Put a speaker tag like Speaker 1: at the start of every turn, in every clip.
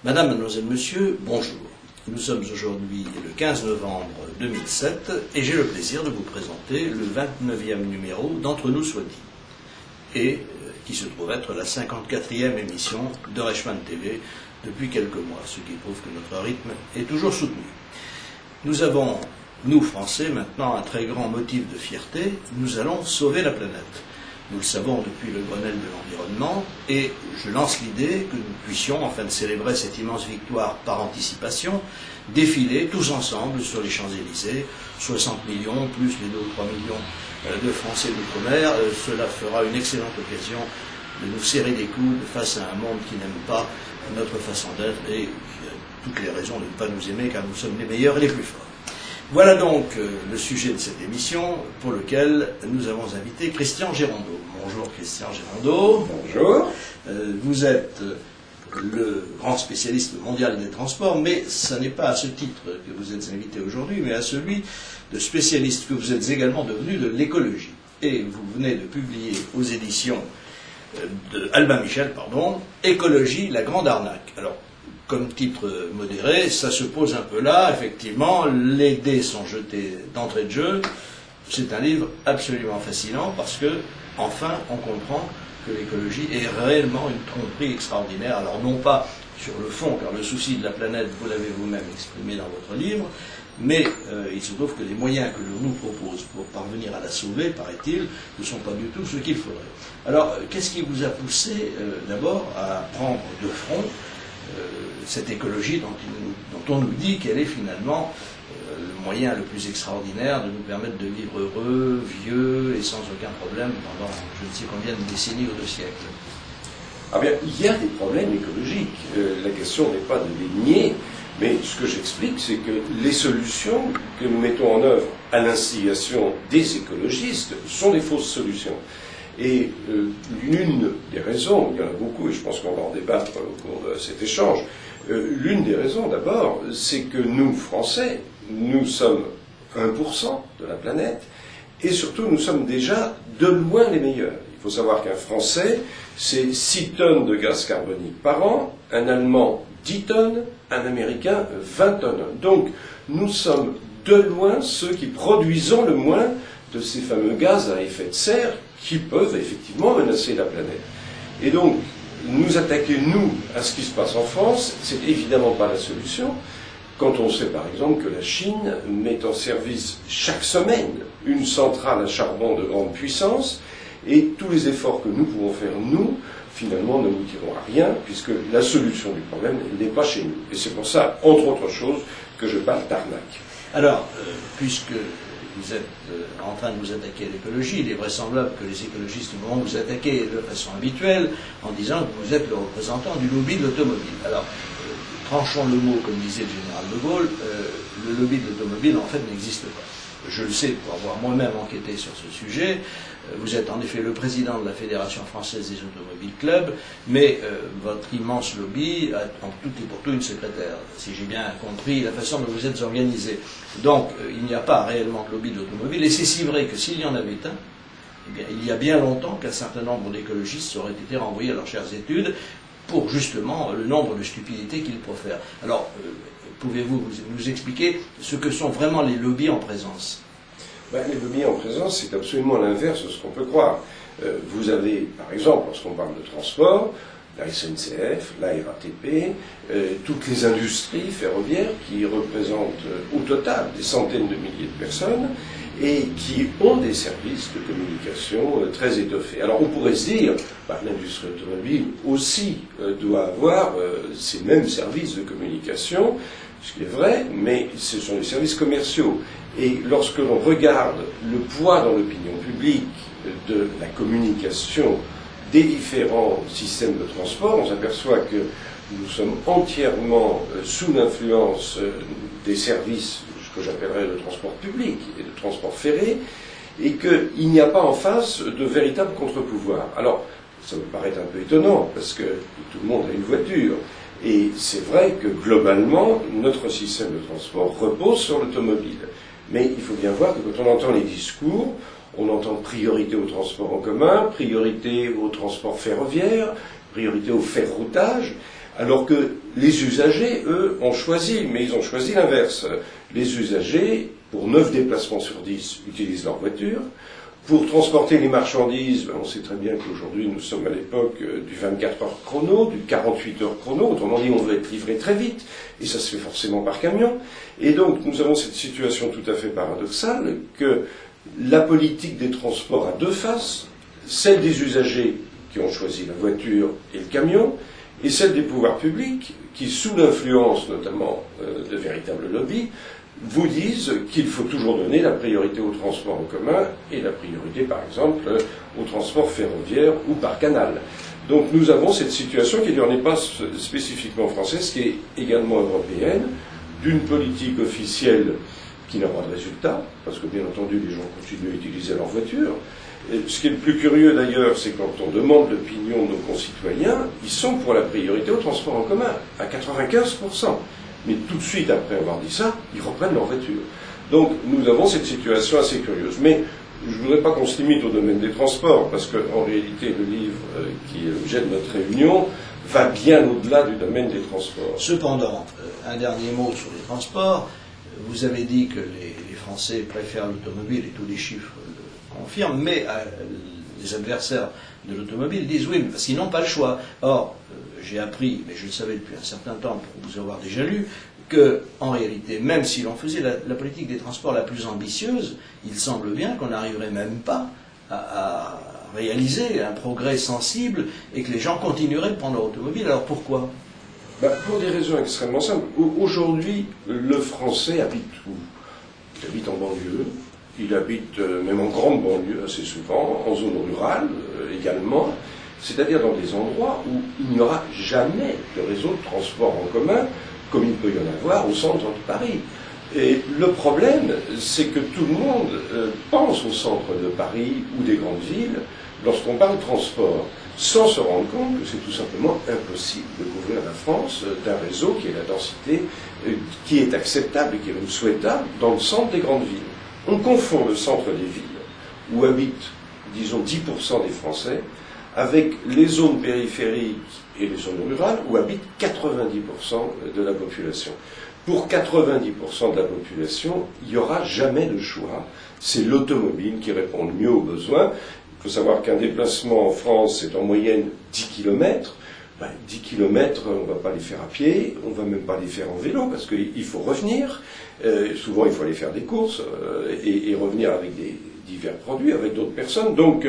Speaker 1: Madame, mademoiselle, monsieur, bonjour. Nous sommes aujourd'hui le 15 novembre 2007 et j'ai le plaisir de vous présenter le 29e numéro d'Entre nous soit dit, et qui se trouve être la 54e émission de Reichmann TV depuis quelques mois, ce qui prouve que notre rythme est toujours soutenu. Nous avons, nous Français, maintenant un très grand motif de fierté, nous allons sauver la planète. Nous le savons depuis le Grenelle de l'environnement, et je lance l'idée que nous puissions, afin de célébrer cette immense victoire par anticipation, défiler tous ensemble sur les Champs-Élysées, 60 millions, plus les 2 ou 3 millions de Français d'outre-mer. Cela fera une excellente occasion de nous serrer les coudes face à un monde qui n'aime pas notre façon d'être, et il y a toutes les raisons de ne pas nous aimer, car nous sommes les meilleurs et les plus forts. Voilà donc le sujet de cette émission pour lequel nous avons invité Christian Gérondeau. Bonjour Christian Gérondeau.
Speaker 2: Bonjour.
Speaker 1: Vous êtes le grand spécialiste mondial des transports, mais ce n'est pas à ce titre que vous êtes invité aujourd'hui, mais à celui de spécialiste que vous êtes également devenu de l'écologie. Et vous venez de publier aux éditions de Albin Michel, Écologie, la grande arnaque. Alors, comme titre modéré, ça se pose un peu là, effectivement, les dés sont jetés d'entrée de jeu. C'est un livre absolument fascinant parce que, enfin, on comprend que l'écologie est réellement une tromperie extraordinaire. Alors, non pas sur le fond, car le souci de la planète, vous l'avez vous-même exprimé dans votre livre, mais il se trouve que les moyens que l'on nous propose pour parvenir à la sauver, paraît-il, ne sont pas du tout ce qu'il faudrait. Alors, qu'est-ce qui vous a poussé d'abord à prendre de front cette écologie dont on nous dit qu'elle est finalement le moyen le plus extraordinaire de nous permettre de vivre heureux, vieux et sans aucun problème pendant je ne sais combien de décennies ou de siècles?
Speaker 2: Ah bien, il y a des problèmes écologiques. La question n'est pas de les nier, mais ce que j'explique, c'est que les solutions que nous mettons en œuvre à l'instigation des écologistes sont des fausses solutions. Et l'une des raisons, il y en a beaucoup, et je pense qu'on va en débattre au cours de cet échange, l'une des raisons d'abord, c'est que nous, Français, nous sommes 1% de la planète, et surtout nous sommes déjà de loin les meilleurs. Il faut savoir qu'un Français, c'est 6 tonnes de gaz carbonique par an, un Allemand 10 tonnes, un Américain 20 tonnes. Donc nous sommes de loin ceux qui produisons le moins de ces fameux gaz à effet de serre qui peuvent effectivement menacer la planète. Et donc, nous attaquer, nous, à ce qui se passe en France, c'est évidemment pas la solution. Quand on sait, par exemple, que la Chine met en service chaque semaine une centrale à charbon de grande puissance, et tous les efforts que nous pouvons faire, nous, finalement, ne nous tirons à rien, puisque la solution du problème n'est pas chez nous. Et c'est pour ça, entre autres choses, que je parle d'arnaque.
Speaker 1: Alors, puisque vous êtes en train de vous attaquer à l'écologie, il est vraisemblable que les écologistes vont vous attaquer de façon habituelle en disant que vous êtes le représentant du lobby de l'automobile. Alors, tranchons le mot, comme disait le général de Gaulle, le lobby de l'automobile en fait n'existe pas. Je le sais pour avoir moi-même enquêté sur ce sujet. Vous êtes en effet le président de la Fédération française des automobiles clubs, mais votre immense lobby a en tout et pour tout une secrétaire, si j'ai bien compris la façon dont vous êtes organisé. Donc il n'y a pas réellement de lobby de l'automobile, et c'est si vrai que s'il y en avait un, eh bien, il y a bien longtemps qu'un certain nombre d'écologistes auraient été renvoyés à leurs chères études pour justement le nombre de stupidités qu'ils profèrent. Alors, pouvez-vous nous expliquer ce que sont vraiment les lobbies en présence?
Speaker 2: Les lobbies en présence, c'est absolument l'inverse de ce qu'on peut croire. Vous avez, par exemple, lorsqu'on parle de transport, la SNCF, la RATP, toutes les industries ferroviaires qui représentent au total des centaines de milliers de personnes et qui ont des services de communication très étoffés. Alors on pourrait se dire, l'industrie automobile aussi doit avoir ces mêmes services de communication, ce qui est vrai, mais ce sont des services commerciaux. Et lorsque l'on regarde le poids dans l'opinion publique de la communication des différents systèmes de transport, on s'aperçoit que nous sommes entièrement sous l'influence des services que j'appellerais de transport public et de transport ferré, et qu'il n'y a pas en face de véritable contre-pouvoir. Alors, ça me paraît un peu étonnant, parce que tout le monde a une voiture, et c'est vrai que globalement, notre système de transport repose sur l'automobile. Mais il faut bien voir que quand on entend les discours, on entend priorité au transport en commun, priorité au transport ferroviaire, priorité au ferroutage, Alors que les usagers, eux, ont choisi, mais ils ont choisi l'inverse. Les usagers, pour 9 déplacements sur 10, utilisent leur voiture. Pour transporter les marchandises, on sait très bien qu'aujourd'hui nous sommes à l'époque du 24 heures chrono, du 48 heures chrono, autrement dit on veut être livré très vite, et ça se fait forcément par camion. Et donc nous avons cette situation tout à fait paradoxale que la politique des transports a deux faces, celle des usagers qui ont choisi la voiture et le camion, et celle des pouvoirs publics qui, sous l'influence notamment de véritables lobbies, vous disent qu'il faut toujours donner la priorité au transport en commun et la priorité, par exemple, au transport ferroviaire ou par canal. Donc nous avons cette situation qui n'est pas spécifiquement française, qui est également européenne, d'une politique officielle qui n'a pas de résultat, parce que bien entendu les gens continuent à utiliser leur voiture. Et ce qui est le plus curieux d'ailleurs, c'est quand on demande l'opinion de nos concitoyens, ils sont pour la priorité au transport en commun, à 95%. Mais tout de suite après avoir dit ça, ils reprennent leur voiture. Donc nous avons cette situation assez curieuse. Mais je ne voudrais pas qu'on se limite au domaine des transports, parce qu'en réalité le livre qui est l'objet de notre réunion va bien au-delà du domaine des transports.
Speaker 1: Cependant, un dernier mot sur les transports. Vous avez dit que les Français préfèrent l'automobile, et tous les chiffres le confirment, mais les adversaires de l'automobile disent oui, mais parce qu'ils n'ont pas le choix. Or, j'ai appris, mais je le savais depuis un certain temps pour vous avoir déjà lu, que, en réalité, même si l'on faisait la politique des transports la plus ambitieuse, il semble bien qu'on n'arriverait même pas à réaliser un progrès sensible et que les gens continueraient de prendre leur automobile. Alors pourquoi ?
Speaker 2: Pour des raisons extrêmement simples. Aujourd'hui, le Français habite où? Il habite en banlieue, il habite même en grande banlieue assez souvent, en zone rurale également, c'est-à-dire dans des endroits où il n'y aura jamais de réseau de transport en commun, comme il peut y en avoir au centre de Paris. Et le problème, c'est que tout le monde pense au centre de Paris ou des grandes villes lorsqu'on parle transport, sans se rendre compte que c'est tout simplement impossible de couvrir la France d'un réseau qui est la densité qui est acceptable et qui est même souhaitable dans le centre des grandes villes. On confond le centre des villes, où habitent, disons, 10% des Français, avec les zones périphériques et les zones rurales, où habitent 90% de la population. Pour 90% de la population, il n'y aura jamais de choix. C'est l'automobile qui répond le mieux aux besoins. Il faut savoir qu'un déplacement en France, c'est en moyenne 10 km. 10 km, on ne va pas les faire à pied, on ne va même pas les faire en vélo, parce qu'il faut revenir. Souvent, il faut aller faire des courses et revenir avec divers produits, avec d'autres personnes. Donc,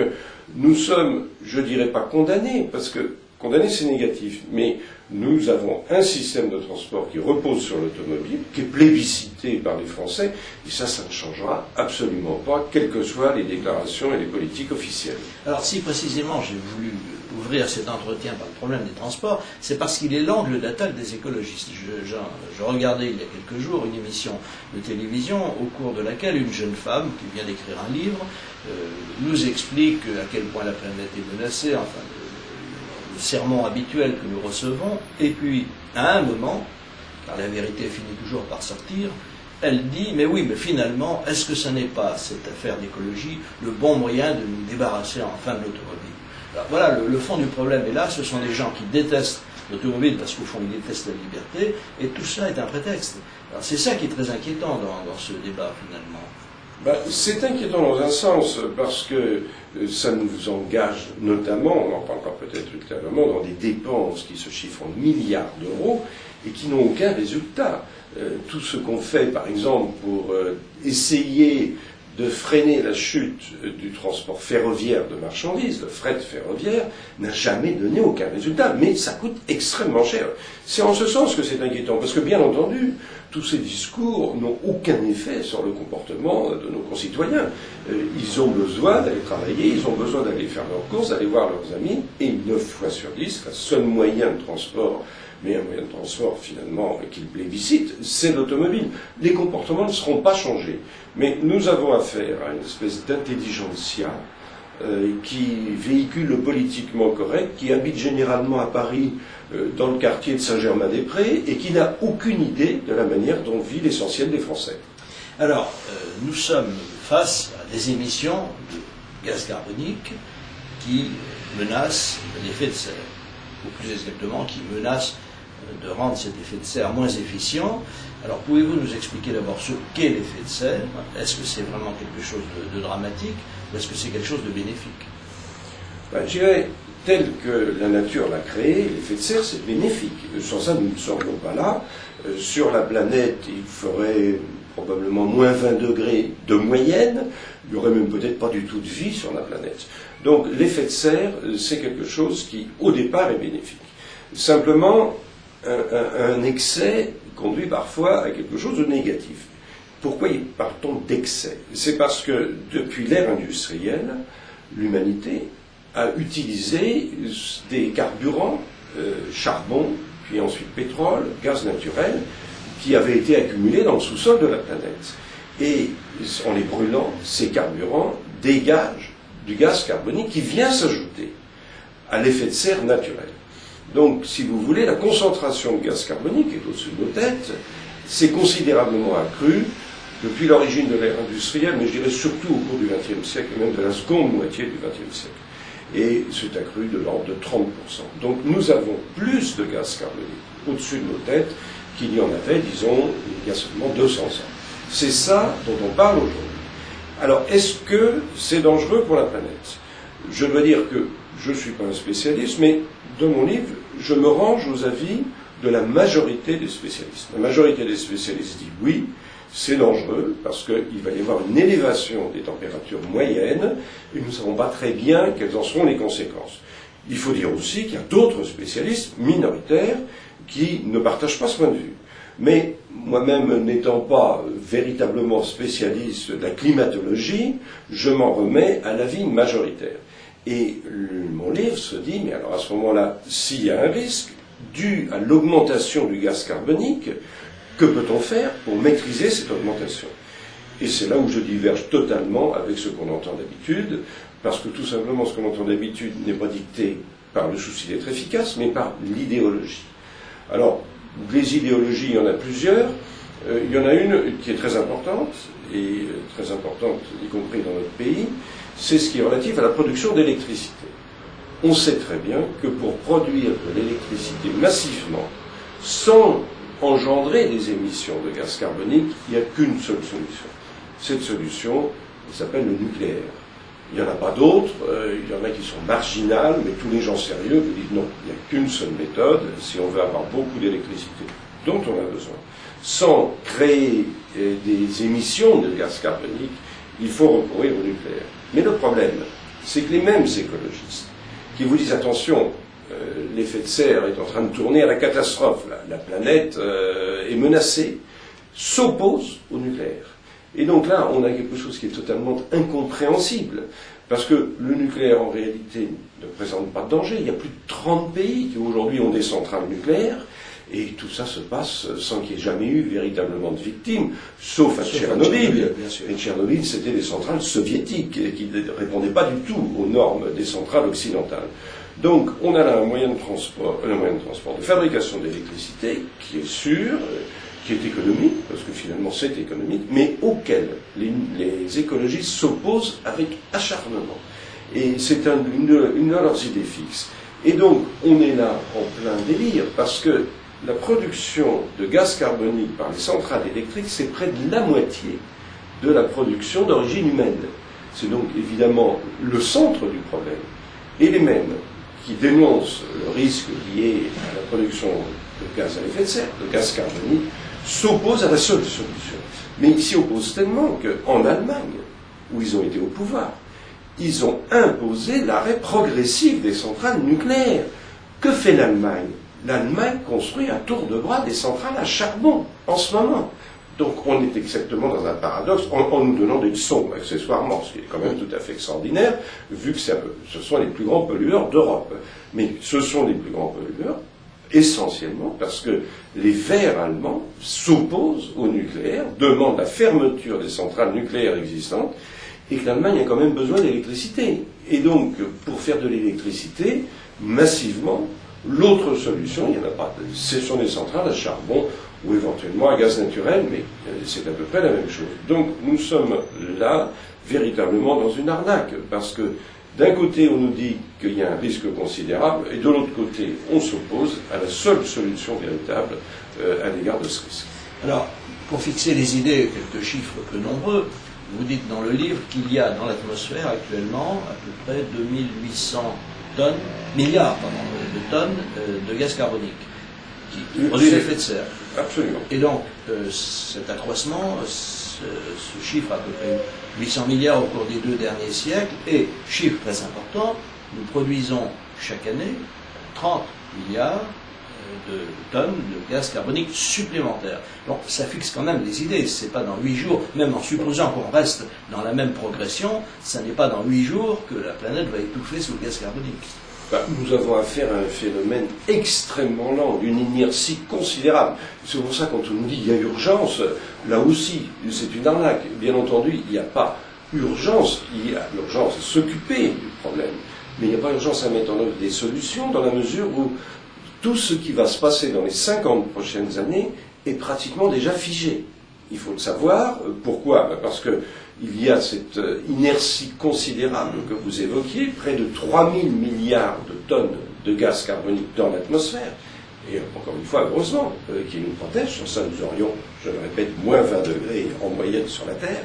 Speaker 2: nous sommes, je ne dirais pas condamnés, parce que condamnés, c'est négatif, mais nous avons un système de transport qui repose sur l'automobile, qui est plébiscité par les Français, et ça ne changera absolument pas, quelles que soient les déclarations et les politiques officielles.
Speaker 1: Alors, si précisément j'ai voulu ouvrir cet entretien par le problème des transports, c'est parce qu'il est l'angle d'attaque des écologistes. Je regardais il y a quelques jours une émission de télévision au cours de laquelle une jeune femme qui vient d'écrire un livre nous explique à quel point la planète est menacée, enfin le sermon habituel que nous recevons, et puis à un moment, car la vérité finit toujours par sortir, elle dit, mais oui, mais finalement, est-ce que ce n'est pas, cette affaire d'écologie, le bon moyen de nous débarrasser enfin de l'automobile? Alors voilà, le fond du problème est là, ce sont des gens qui détestent l'automobile parce qu'au fond ils détestent la liberté, et tout ça est un prétexte. Alors c'est ça qui est très inquiétant dans ce débat finalement.
Speaker 2: C'est inquiétant dans un sens, parce que ça nous engage notamment, on en parlera peut-être ultérieurement, dans des dépenses qui se chiffrent en milliards d'euros et qui n'ont aucun résultat. Tout ce qu'on fait, par exemple, pour essayer de freiner la chute du transport ferroviaire de marchandises, le fret ferroviaire, n'a jamais donné aucun résultat, mais ça coûte extrêmement cher. C'est en ce sens que c'est inquiétant, parce que bien entendu, tous ces discours n'ont aucun effet sur le comportement de nos concitoyens. Ils ont besoin d'aller travailler, ils ont besoin d'aller faire leurs courses, d'aller voir leurs amis, et 9 fois sur 10, le seul moyen de transport, mais un moyen de transport finalement qu'ils plébiscitent, c'est l'automobile. Les comportements ne seront pas changés. Mais nous avons affaire à une espèce d'intelligentsia qui véhicule le politiquement correct, qui habite généralement à Paris, dans le quartier de Saint-Germain-des-Prés, et qui n'a aucune idée de la manière dont vit l'essentiel des Français.
Speaker 1: Alors, nous sommes face à des émissions de gaz carbonique qui menacent l'effet de serre, ou plus exactement qui menacent de rendre cet effet de serre moins efficient. Alors pouvez-vous nous expliquer d'abord ce qu'est l'effet de serre? Est-ce que c'est vraiment quelque chose de dramatique ou est-ce que c'est quelque chose de bénéfique?
Speaker 2: Je dirais, tel que la nature l'a créé, l'effet de serre, c'est bénéfique. Sans ça, nous ne serions pas là. Sur la planète, il ferait probablement moins 20 degrés de moyenne. Il n'y aurait même peut-être pas du tout de vie sur la planète. Donc l'effet de serre, c'est quelque chose qui, au départ, est bénéfique. Simplement, un excès conduit parfois à quelque chose de négatif. Pourquoi parle-t-on d'excès? C'est parce que depuis l'ère industrielle, l'humanité a utilisé des carburants, charbon, puis ensuite pétrole, gaz naturel, qui avaient été accumulés dans le sous-sol de la planète. Et en les brûlant, ces carburants dégagent du gaz carbonique qui vient s'ajouter à l'effet de serre naturel. Donc, si vous voulez, la concentration de gaz carbonique est au-dessus de nos têtes, s'est considérablement accrue depuis l'origine de l'ère industrielle, mais je dirais surtout au cours du XXe siècle, et même de la seconde moitié du XXe siècle. Et c'est accru de l'ordre de 30%. Donc nous avons plus de gaz carbonique au-dessus de nos têtes qu'il y en avait, disons, il y a seulement 200 ans. C'est ça dont on parle aujourd'hui. Alors, est-ce que c'est dangereux pour la planète? Je dois dire que je ne suis pas un spécialiste, mais dans mon livre, je me range aux avis de la majorité des spécialistes. La majorité des spécialistes dit oui, c'est dangereux, parce qu'il va y avoir une élévation des températures moyennes, et nous ne savons pas très bien quelles en seront les conséquences. Il faut dire aussi qu'il y a d'autres spécialistes minoritaires qui ne partagent pas ce point de vue. Mais moi-même, n'étant pas véritablement spécialiste de la climatologie, je m'en remets à l'avis majoritaire. Et mon livre se dit, mais alors à ce moment-là, s'il y a un risque dû à l'augmentation du gaz carbonique, que peut-on faire pour maîtriser cette augmentation? Et c'est là où je diverge totalement avec ce qu'on entend d'habitude, parce que tout simplement ce qu'on entend d'habitude n'est pas dicté par le souci d'être efficace, mais par l'idéologie. Alors, les idéologies, il y en a plusieurs. Il y en a une qui est très importante, et très importante y compris dans notre pays, c'est ce qui est relatif à la production d'électricité. On sait très bien que pour produire de l'électricité massivement, sans engendrer des émissions de gaz carbonique, il n'y a qu'une seule solution. Cette solution, elle s'appelle le nucléaire. Il n'y en a pas d'autres, il y en a qui sont marginales, mais tous les gens sérieux vous disent non, il n'y a qu'une seule méthode, si on veut avoir beaucoup d'électricité dont on a besoin, sans créer des émissions de gaz carbonique, il faut recourir au nucléaire. Mais le problème, c'est que les mêmes écologistes qui vous disent attention, l'effet de serre est en train de tourner à la catastrophe, la planète est menacée, s'opposent au nucléaire. Et donc là, on a quelque chose qui est totalement incompréhensible, parce que le nucléaire, en réalité, ne présente pas de danger. Il y a plus de 30 pays qui, aujourd'hui, ont des centrales nucléaires, et tout ça se passe sans qu'il y ait jamais eu véritablement de victimes, sauf à Tchernobyl. Et Tchernobyl, c'était des centrales soviétiques, qui ne répondaient pas du tout aux normes des centrales occidentales. Donc, on a là un moyen de transport, de fabrication d'électricité, qui est sûr, qui est économique, parce que finalement c'est économique, mais auquel les écologistes s'opposent avec acharnement. Et c'est une de leurs idées fixes. Et donc, on est là en plein délire, parce que la production de gaz carbonique par les centrales électriques, c'est près de la moitié de la production d'origine humaine. C'est donc évidemment le centre du problème. Et les mêmes qui dénoncent le risque lié à la production de gaz à effet de serre, de gaz carbonique, s'opposent à la seule solution. Mais ils s'y opposent tellement qu'en Allemagne, où ils ont été au pouvoir, ils ont imposé l'arrêt progressif des centrales nucléaires. Que fait l'Allemagne? L'Allemagne construit à tour de bras des centrales à charbon, en ce moment. Donc on est exactement dans un paradoxe, en nous donnant des leçons, accessoirement, ce qui est quand même tout à fait extraordinaire, vu que ce sont les plus grands pollueurs d'Europe. Mais ce sont les plus grands pollueurs, essentiellement parce que les Verts allemands s'opposent au nucléaire, demandent la fermeture des centrales nucléaires existantes, et que l'Allemagne a quand même besoin d'électricité. Et donc, pour faire de l'électricité, massivement, l'autre solution, il n'y en a pas, ce sont des centrales à charbon ou éventuellement à gaz naturel, mais c'est à peu près la même chose. Donc nous sommes là véritablement dans une arnaque, parce que D'un côté, on nous dit qu'il y a un risque considérable, et de l'autre côté, on s'oppose à la seule solution véritable à l'égard de ce risque.
Speaker 1: Alors, pour fixer les idées, quelques chiffres peu nombreux, vous dites dans le livre qu'il y a dans l'atmosphère actuellement à peu près 2800 milliards de tonnes de gaz carbonique qui produit l'effet de serre.
Speaker 2: Absolument.
Speaker 1: Et donc, cet accroissement, ce chiffre à peu près 800 milliards au cours des 2 derniers siècles, et, chiffre très important, nous produisons chaque année 30 milliards de tonnes de gaz carbonique supplémentaires. Donc ça fixe quand même des idées, c'est pas dans 8 jours, même en supposant qu'on reste dans la même progression, ça n'est pas dans 8 jours que la planète va étouffer sous le gaz carbonique.
Speaker 2: Nous avons affaire à un phénomène extrêmement lent, d'une inertie considérable. C'est pour ça quand on nous dit qu'il y a urgence, là aussi, c'est une arnaque. Bien entendu, il n'y a pas urgence, il y a urgence à s'occuper du problème, mais il n'y a pas urgence à mettre en œuvre des solutions dans la mesure où tout ce qui va se passer dans les 50 prochaines années est pratiquement déjà figé. Il faut le savoir. Pourquoi? Parce qu'il y a cette inertie considérable que vous évoquiez, près de 3000 milliards de tonnes de gaz carbonique dans l'atmosphère. Et encore une fois, heureusement, qui nous protège. Sans ça, nous aurions, je le répète, moins 20 degrés en moyenne sur la Terre.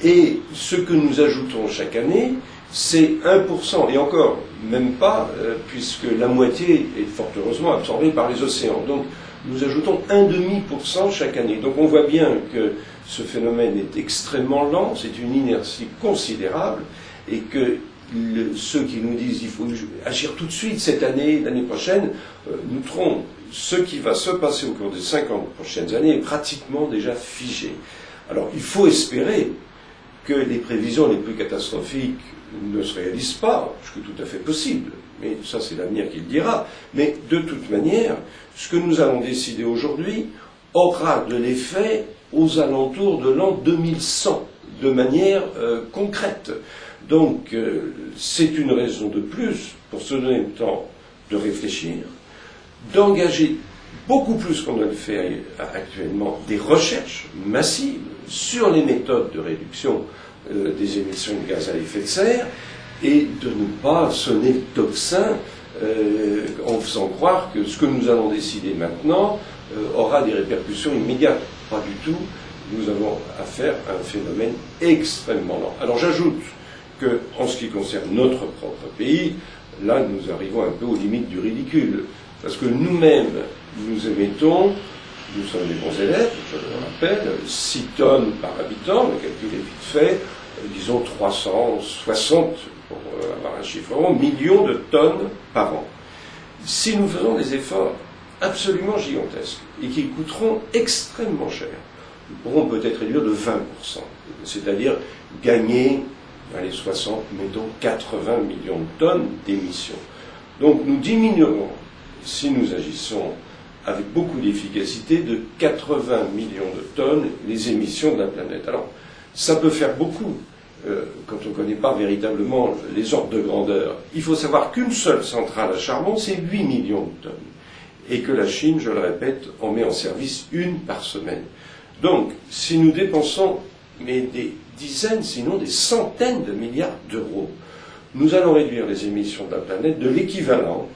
Speaker 2: Et ce que nous ajoutons chaque année, c'est 1%, et encore, même pas, puisque la moitié est fort heureusement absorbée par les océans. Donc, nous ajoutons 1,5% chaque année. Donc, on voit bien que ce phénomène est extrêmement lent, c'est une inertie considérable, et que ceux qui nous disent qu'il faut agir tout de suite cette année, l'année prochaine, nous trompons. Ce qui va se passer au cours des 50 prochaines années est pratiquement déjà figé. Alors, il faut espérer que les prévisions les plus catastrophiques ne se réalisent pas, ce qui est tout à fait possible, mais ça c'est l'avenir qui le dira. Mais de toute manière, ce que nous allons décider aujourd'hui aura de l'effet aux alentours de l'an 2100, de manière concrète. Donc c'est une raison de plus pour se donner le temps de réfléchir, d'engager beaucoup plus qu'on ne le fait actuellement des recherches massives sur les méthodes de réduction des émissions de gaz à effet de serre, et de ne pas sonner le tocsin en faisant croire que ce que nous allons décider maintenant aura des répercussions immédiates. Pas du tout. Nous avons affaire à un phénomène extrêmement lent. Alors j'ajoute qu'en ce qui concerne notre propre pays, là nous arrivons un peu aux limites du ridicule, parce que nous-mêmes nous émettons, nous sommes des bons élèves, je le rappelle, 6 tonnes par habitant, le calcul est vite fait, disons 360, pour avoir un chiffre rond, millions de tonnes par an. Si nous faisons des efforts absolument gigantesques et qui coûteront extrêmement cher, nous pourrons peut-être réduire de 20%, c'est-à-dire gagner dans les 60, mettons 80 millions de tonnes d'émissions. Donc nous diminuerons, si nous agissons avec beaucoup d'efficacité, de 80 millions de tonnes les émissions de la planète. Alors, ça peut faire beaucoup quand on ne connaît pas véritablement les ordres de grandeur. Il faut savoir qu'une seule centrale à charbon, c'est 8 millions de tonnes. Et que la Chine, je le répète, en met en service 1 par semaine. Donc, si nous dépensons des dizaines, sinon des centaines de milliards d'euros, nous allons réduire les émissions de la planète de l'équivalent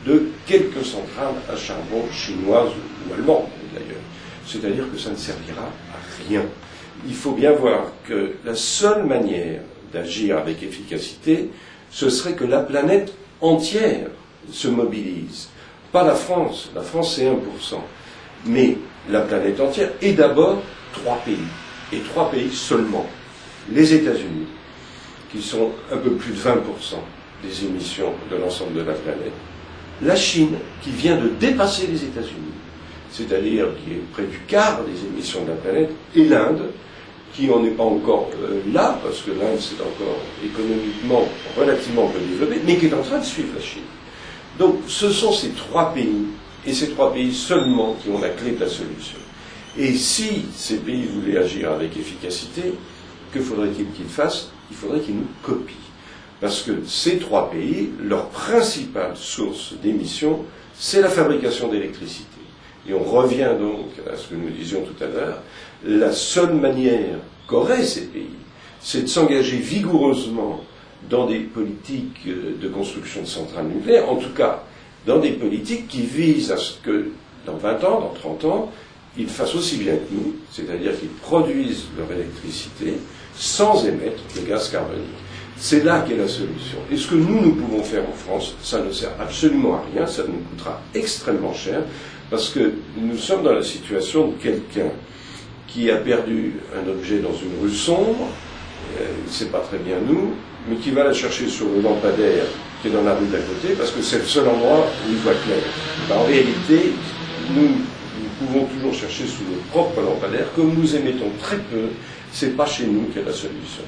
Speaker 2: de quelques centrales à charbon chinoises ou allemandes, d'ailleurs. C'est-à-dire que ça ne servira à rien. Il faut bien voir que la seule manière d'agir avec efficacité, ce serait que la planète entière se mobilise. Pas la France c'est 1%, mais la planète entière, et d'abord 3 pays, et 3 pays seulement. Les États-Unis, qui sont un peu plus de 20% des émissions de l'ensemble de la planète. La Chine, qui vient de dépasser les États-Unis, c'est-à-dire qui est près du quart des émissions de la planète, et l'Inde, qui n'en est pas encore là, parce que l'Inde c'est encore économiquement relativement peu développé, mais qui est en train de suivre la Chine. Donc ce sont ces 3 pays, et ces 3 pays seulement, qui ont la clé de la solution. Et si ces pays voulaient agir avec efficacité, que faudrait-il qu'ils fassent? Il faudrait qu'ils nous copient. Parce que ces 3 pays, leur principale source d'émissions, c'est la fabrication d'électricité. Et on revient donc à ce que nous disions tout à l'heure, la seule manière qu'auraient ces pays, c'est de s'engager vigoureusement dans des politiques de construction de centrales nucléaires, en tout cas dans des politiques qui visent à ce que dans 20 ans, dans 30 ans, ils fassent aussi bien que nous, c'est-à-dire qu'ils produisent leur électricité sans émettre de gaz carbonique. C'est là qu'est la solution. Et ce que nous pouvons faire en France, ça ne sert absolument à rien, ça nous coûtera extrêmement cher, parce que nous sommes dans la situation de quelqu'un qui a perdu un objet dans une rue sombre, c'est pas très bien nous, mais qui va la chercher sur le lampadaire qui est dans la rue d'à côté, parce que c'est le seul endroit où il voit clair. En réalité, nous pouvons toujours chercher sous nos propres lampadaires, comme nous émettons très peu, c'est pas chez nous qu'est la solution.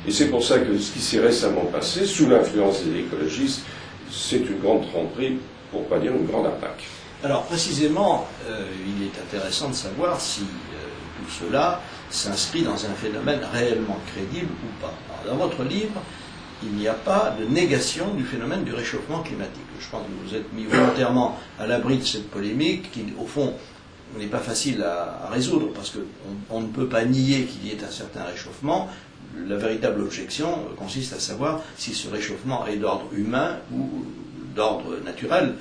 Speaker 2: Et c'est pour ça que ce qui s'est récemment passé, sous l'influence des écologistes, c'est une grande tromperie, pour pas dire une grande attaque.
Speaker 1: Alors précisément, il est intéressant de savoir si tout cela s'inscrit dans un phénomène réellement crédible ou pas. Alors, dans votre livre, il n'y a pas de négation du phénomène du réchauffement climatique. Je pense que vous êtes mis volontairement à l'abri de cette polémique qui, au fond, n'est pas facile à résoudre parce qu'on ne peut pas nier qu'il y ait un certain réchauffement. La véritable objection consiste à savoir si ce réchauffement est d'ordre humain ou d'ordre naturel.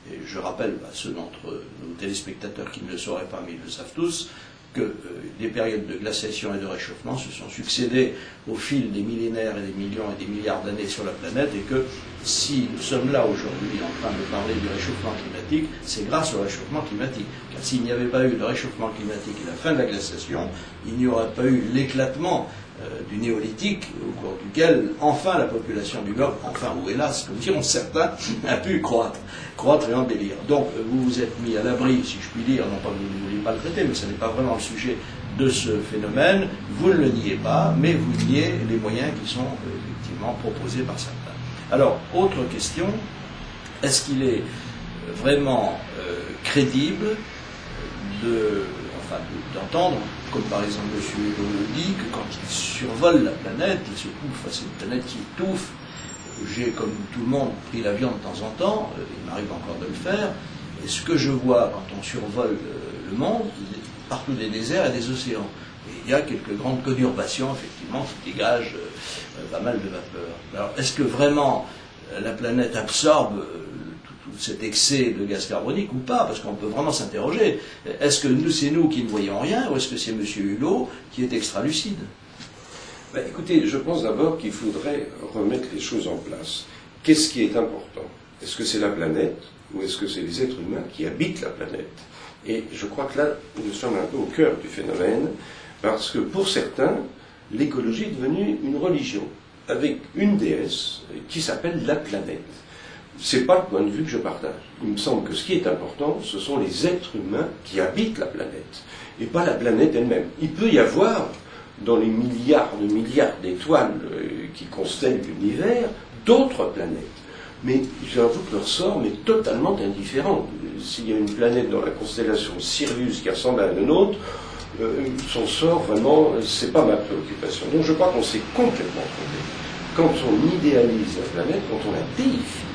Speaker 1: Et je rappelle à ceux d'entre nos téléspectateurs qui ne le sauraient pas, mais ils le savent tous, que les périodes de glaciation et de réchauffement se sont succédées au fil des millénaires et des millions et des milliards d'années sur la planète, et que si nous sommes là aujourd'hui en train de parler du réchauffement climatique, c'est grâce au réchauffement climatique. Car s'il n'y avait pas eu le réchauffement climatique et la fin de la glaciation, il n'y aurait pas eu l'éclatement du néolithique, au cours duquel, enfin, la population du globe, enfin, ou hélas, comme diront certains, a pu croître et embellir. Donc, vous vous êtes mis à l'abri, si je puis dire, non pas que vous ne vouliez pas le traiter, mais ce n'est pas vraiment le sujet de ce phénomène, vous ne le niez pas, mais vous niez les moyens qui sont effectivement proposés par certains. Alors, autre question, est-ce qu'il est vraiment crédible d'entendre, comme par exemple M. Hulot le dit, que quand il survole la planète, il se trouve face à une planète qui étouffe. J'ai, comme tout le monde, pris l'avion de temps en temps, il m'arrive encore de le faire, et ce que je vois quand on survole le monde, il y a partout des déserts et des océans. Et il y a quelques grandes conurbations, effectivement, qui dégagent pas mal de vapeur. Alors, est-ce que vraiment la planète absorbe tout cet excès de gaz carbonique ou pas? Parce qu'on peut vraiment s'interroger. Est-ce que c'est nous qui ne voyons rien, ou est-ce que c'est M. Hulot qui est extra-lucide?
Speaker 2: Écoutez, je pense d'abord qu'il faudrait remettre les choses en place. Qu'est-ce qui est important? Est-ce que c'est la planète ou est-ce que c'est les êtres humains qui habitent la planète? Et je crois que là, nous sommes un peu au cœur du phénomène, parce que pour certains, l'écologie est devenue une religion, avec une déesse qui s'appelle la planète. C'est pas le point de vue que je partage. Il me semble que ce qui est important, ce sont les êtres humains qui habitent la planète, et pas la planète elle-même. Il peut y avoir dans les milliards d'étoiles qui constellent l'univers, d'autres planètes. Mais j'avoue que leur sort est totalement indifférent. S'il y a une planète dans la constellation Sirius qui ressemble à la nôtre, son sort, vraiment, c'est pas ma préoccupation. Donc je crois qu'on s'est complètement trompé. Quand on idéalise la planète, quand on la déifie,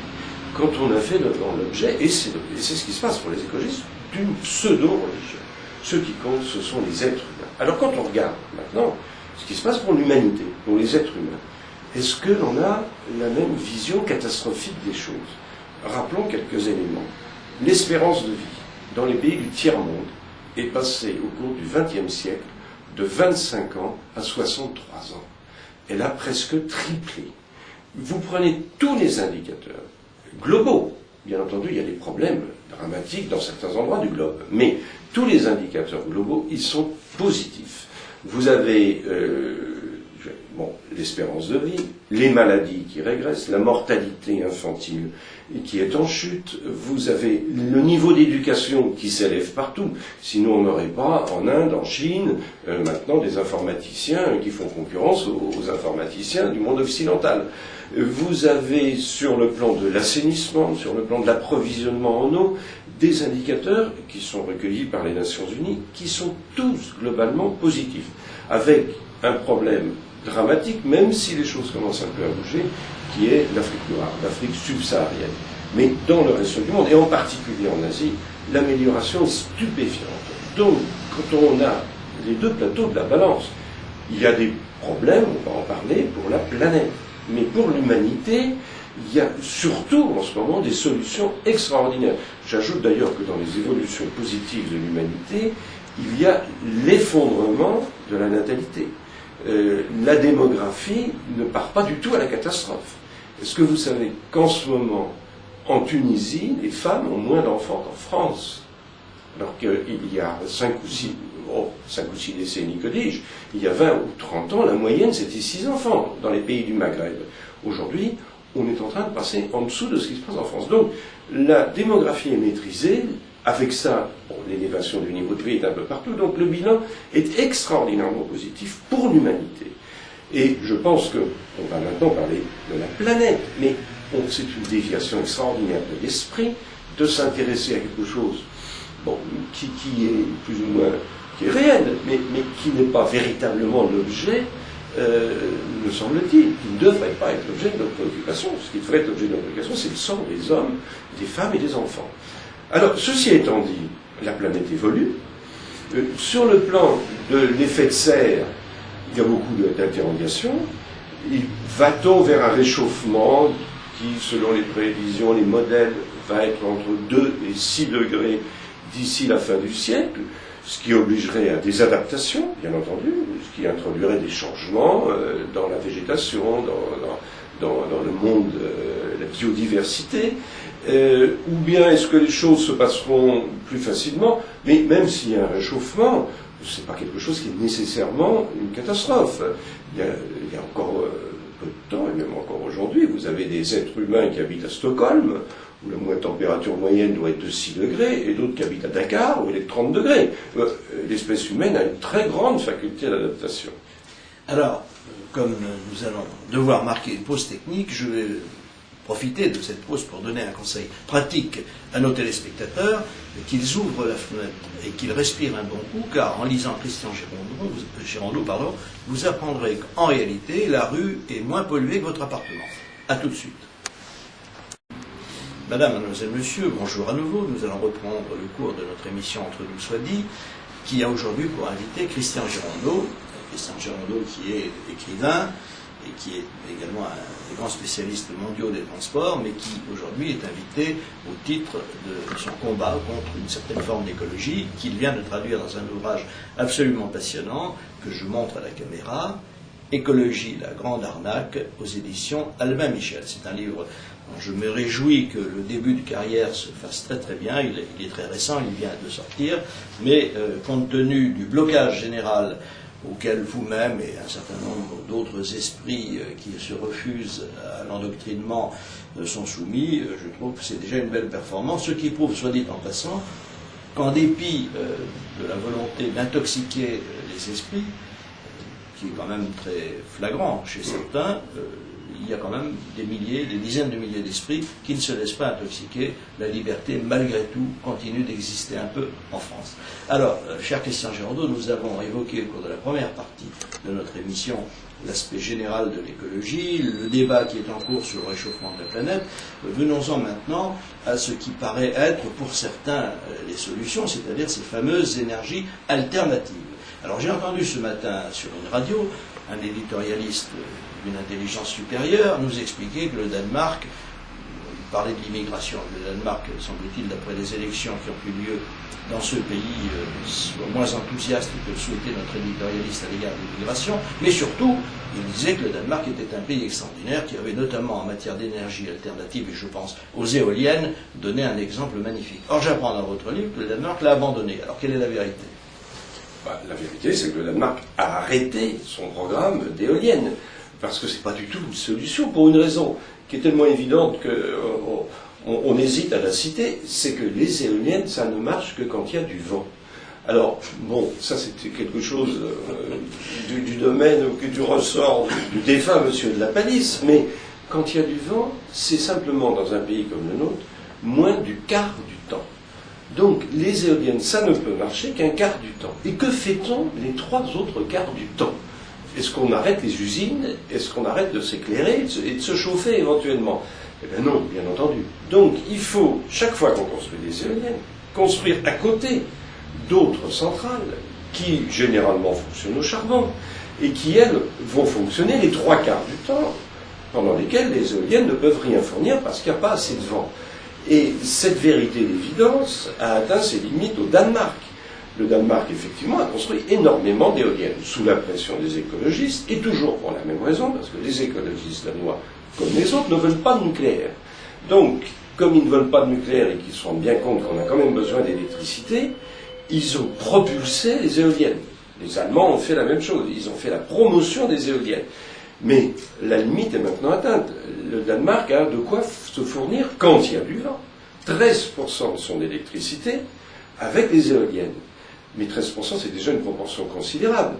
Speaker 2: quand on a fait dans l'objet, et c'est ce qui se passe pour les écologistes, d'une pseudo-religion. Ce qui compte, ce sont les êtres humains. Alors quand on regarde maintenant ce qui se passe pour l'humanité, pour les êtres humains, est-ce que l'on a la même vision catastrophique des choses? Rappelons quelques éléments. L'espérance de vie dans les pays du tiers-monde est passée au cours du XXe siècle de 25 ans à 63 ans. Elle a presque triplé. Vous prenez tous les indicateurs globaux. Bien entendu, il y a des problèmes dramatiques dans certains endroits du globe, mais tous les indicateurs globaux, ils sont positifs. Vous avez l'espérance de vie, les maladies qui régressent, la mortalité infantile qui est en chute, vous avez le niveau d'éducation qui s'élève partout. Sinon, on n'aurait pas en Inde, en Chine, maintenant des informaticiens qui font concurrence aux informaticiens du monde occidental. Vous avez, sur le plan de l'assainissement, sur le plan de l'approvisionnement en eau, des indicateurs qui sont recueillis par les Nations Unies, qui sont tous globalement positifs, avec un problème dramatique, même si les choses commencent un peu à bouger, qui est l'Afrique noire, l'Afrique subsaharienne. Mais dans le reste du monde, et en particulier en Asie, l'amélioration est stupéfiante. Donc, quand on a les deux plateaux de la balance, il y a des problèmes, on va en parler, pour la planète. mais pour l'humanité, il y a surtout en ce moment des solutions extraordinaires. J'ajoute d'ailleurs que dans les évolutions positives de l'humanité, il y a l'effondrement de la natalité. La démographie ne part pas du tout à la catastrophe. Est-ce que vous savez qu'en ce moment, en Tunisie, les femmes ont moins d'enfants qu'en France? Alors qu'il y a 5 ou 6 décennies, que dis-je, il y a 20 ou 30 ans, la moyenne c'était 6 enfants dans les pays du Maghreb. Aujourd'hui, on est en train de passer en dessous de ce qui se passe en France. Donc, la démographie est maîtrisée. Avec ça, l'élévation du niveau de vie est un peu partout. Donc, le bilan est extraordinairement positif pour l'humanité. Et je pense qu'on va maintenant parler de la planète. Mais c'est une déviation extraordinaire de l'esprit de s'intéresser à quelque chose qui est plus ou moins qui est réel, mais qui n'est pas véritablement l'objet, me semble-t-il, qui ne devrait pas être l'objet de notre préoccupation. Ce qui devrait être l'objet de notre préoccupation, c'est le sort des hommes, des femmes et des enfants. Alors, ceci étant dit, la planète évolue. Sur le plan de l'effet de serre, il y a beaucoup d'interrogations. Va-t-on vers un réchauffement qui, selon les prévisions, les modèles, va être entre 2 et 6 degrés d'ici la fin du siècle, ce qui obligerait à des adaptations, bien entendu, ce qui introduirait des changements dans la végétation, dans le monde, la biodiversité, ou bien est-ce que les choses se passeront plus facilement, mais même s'il y a un réchauffement, ce n'est pas quelque chose qui est nécessairement une catastrophe. Il y a encore peu de temps, et même encore aujourd'hui, vous avez des êtres humains qui habitent à Stockholm, où la température moyenne doit être de 6 degrés, et d'autres qui habitent à Dakar, où il est de 30 degrés. L'espèce humaine a une très grande faculté d'adaptation.
Speaker 1: Alors, comme nous allons devoir marquer une pause technique, je vais profiter de cette pause pour donner un conseil pratique à nos téléspectateurs, qu'ils ouvrent la fenêtre et qu'ils respirent un bon coup, car en lisant Christian Girondeau, vous apprendrez qu'en réalité, la rue est moins polluée que votre appartement. A tout de suite. Madame, mademoiselle, monsieur, bonjour à nouveau. Nous allons reprendre le cours de notre émission Entre nous soit dit, qui a aujourd'hui pour invité Christian Girondeau. Christian Girondeau qui est écrivain et qui est également un des grands spécialistes mondiaux des transports, mais qui aujourd'hui est invité au titre de son combat contre une certaine forme d'écologie qu'il vient de traduire dans un ouvrage absolument passionnant que je montre à la caméra, Écologie, la grande arnaque, aux éditions Albin Michel. C'est un livre dont je me réjouis que le début de carrière se fasse très très bien. Il est très récent, il vient de sortir, mais compte tenu du blocage général auquel vous-même et un certain nombre d'autres esprits qui se refusent à l'endoctrinement sont soumis, je trouve que c'est déjà une belle performance, ce qui prouve, soit dit en passant, qu'en dépit de la volonté d'intoxiquer les esprits, qui est quand même très flagrant chez certains, il y a quand même des dizaines de milliers d'esprits qui ne se laissent pas intoxiquer. La liberté, malgré tout, continue d'exister un peu en France. Alors, cher Christian Girondeau, nous avons évoqué au cours de la première partie de notre émission l'aspect général de l'écologie, le débat qui est en cours sur le réchauffement de la planète. Venons-en maintenant à ce qui paraît être pour certains les solutions, c'est-à-dire ces fameuses énergies alternatives. Alors j'ai entendu ce matin sur une radio un éditorialiste d'une intelligence supérieure nous expliquer que le Danemark, il parlait de l'immigration, le Danemark, semble-t-il, d'après les élections qui ont eu lieu dans ce pays, soit moins enthousiaste que le souhaitait notre éditorialiste à l'égard de l'immigration, mais surtout, il disait que le Danemark était un pays extraordinaire qui avait notamment en matière d'énergie alternative, et je pense aux éoliennes, donné un exemple magnifique. Or j'apprends dans votre livre que le Danemark l'a abandonné. Alors quelle est la vérité ?
Speaker 2: La vérité, c'est que le Danemark a arrêté son programme d'éoliennes, parce que ce n'est pas du tout une solution, pour une raison qui est tellement évidente qu'on hésite à la citer, c'est que les éoliennes, ça ne marche que quand il y a du vent. Alors, bon, ça c'était quelque chose du domaine ou du ressort du défunt monsieur de la Palisse, mais quand il y a du vent, c'est simplement, dans un pays comme le nôtre, moins du quart du temps. Donc, les éoliennes, ça ne peut marcher qu'un quart du temps. Et que fait-on les 3 autres quarts du temps ? Est-ce qu'on arrête les usines ? Est-ce qu'on arrête de s'éclairer et de se chauffer éventuellement ? Eh bien non, bien entendu. Donc, il faut, chaque fois qu'on construit des éoliennes, construire à côté d'autres centrales qui, généralement, fonctionnent au charbon et qui, elles, vont fonctionner les 3 quarts du temps pendant lesquelles les éoliennes ne peuvent rien fournir parce qu'il n'y a pas assez de vent. Et cette vérité d'évidence a atteint ses limites au Danemark. Le Danemark, effectivement, a construit énormément d'éoliennes, sous la pression des écologistes, et toujours pour la même raison, parce que les écologistes danois, comme les autres, ne veulent pas de nucléaire. Donc, comme ils ne veulent pas de nucléaire et qu'ils se rendent bien compte qu'on a quand même besoin d'électricité, ils ont propulsé les éoliennes. Les Allemands ont fait la même chose, ils ont fait la promotion des éoliennes. Mais la limite est maintenant atteinte. Le Danemark a de quoi se fournir quand il y a du vent. 13% de son électricité avec les éoliennes. Mais 13%, c'est déjà une proportion considérable.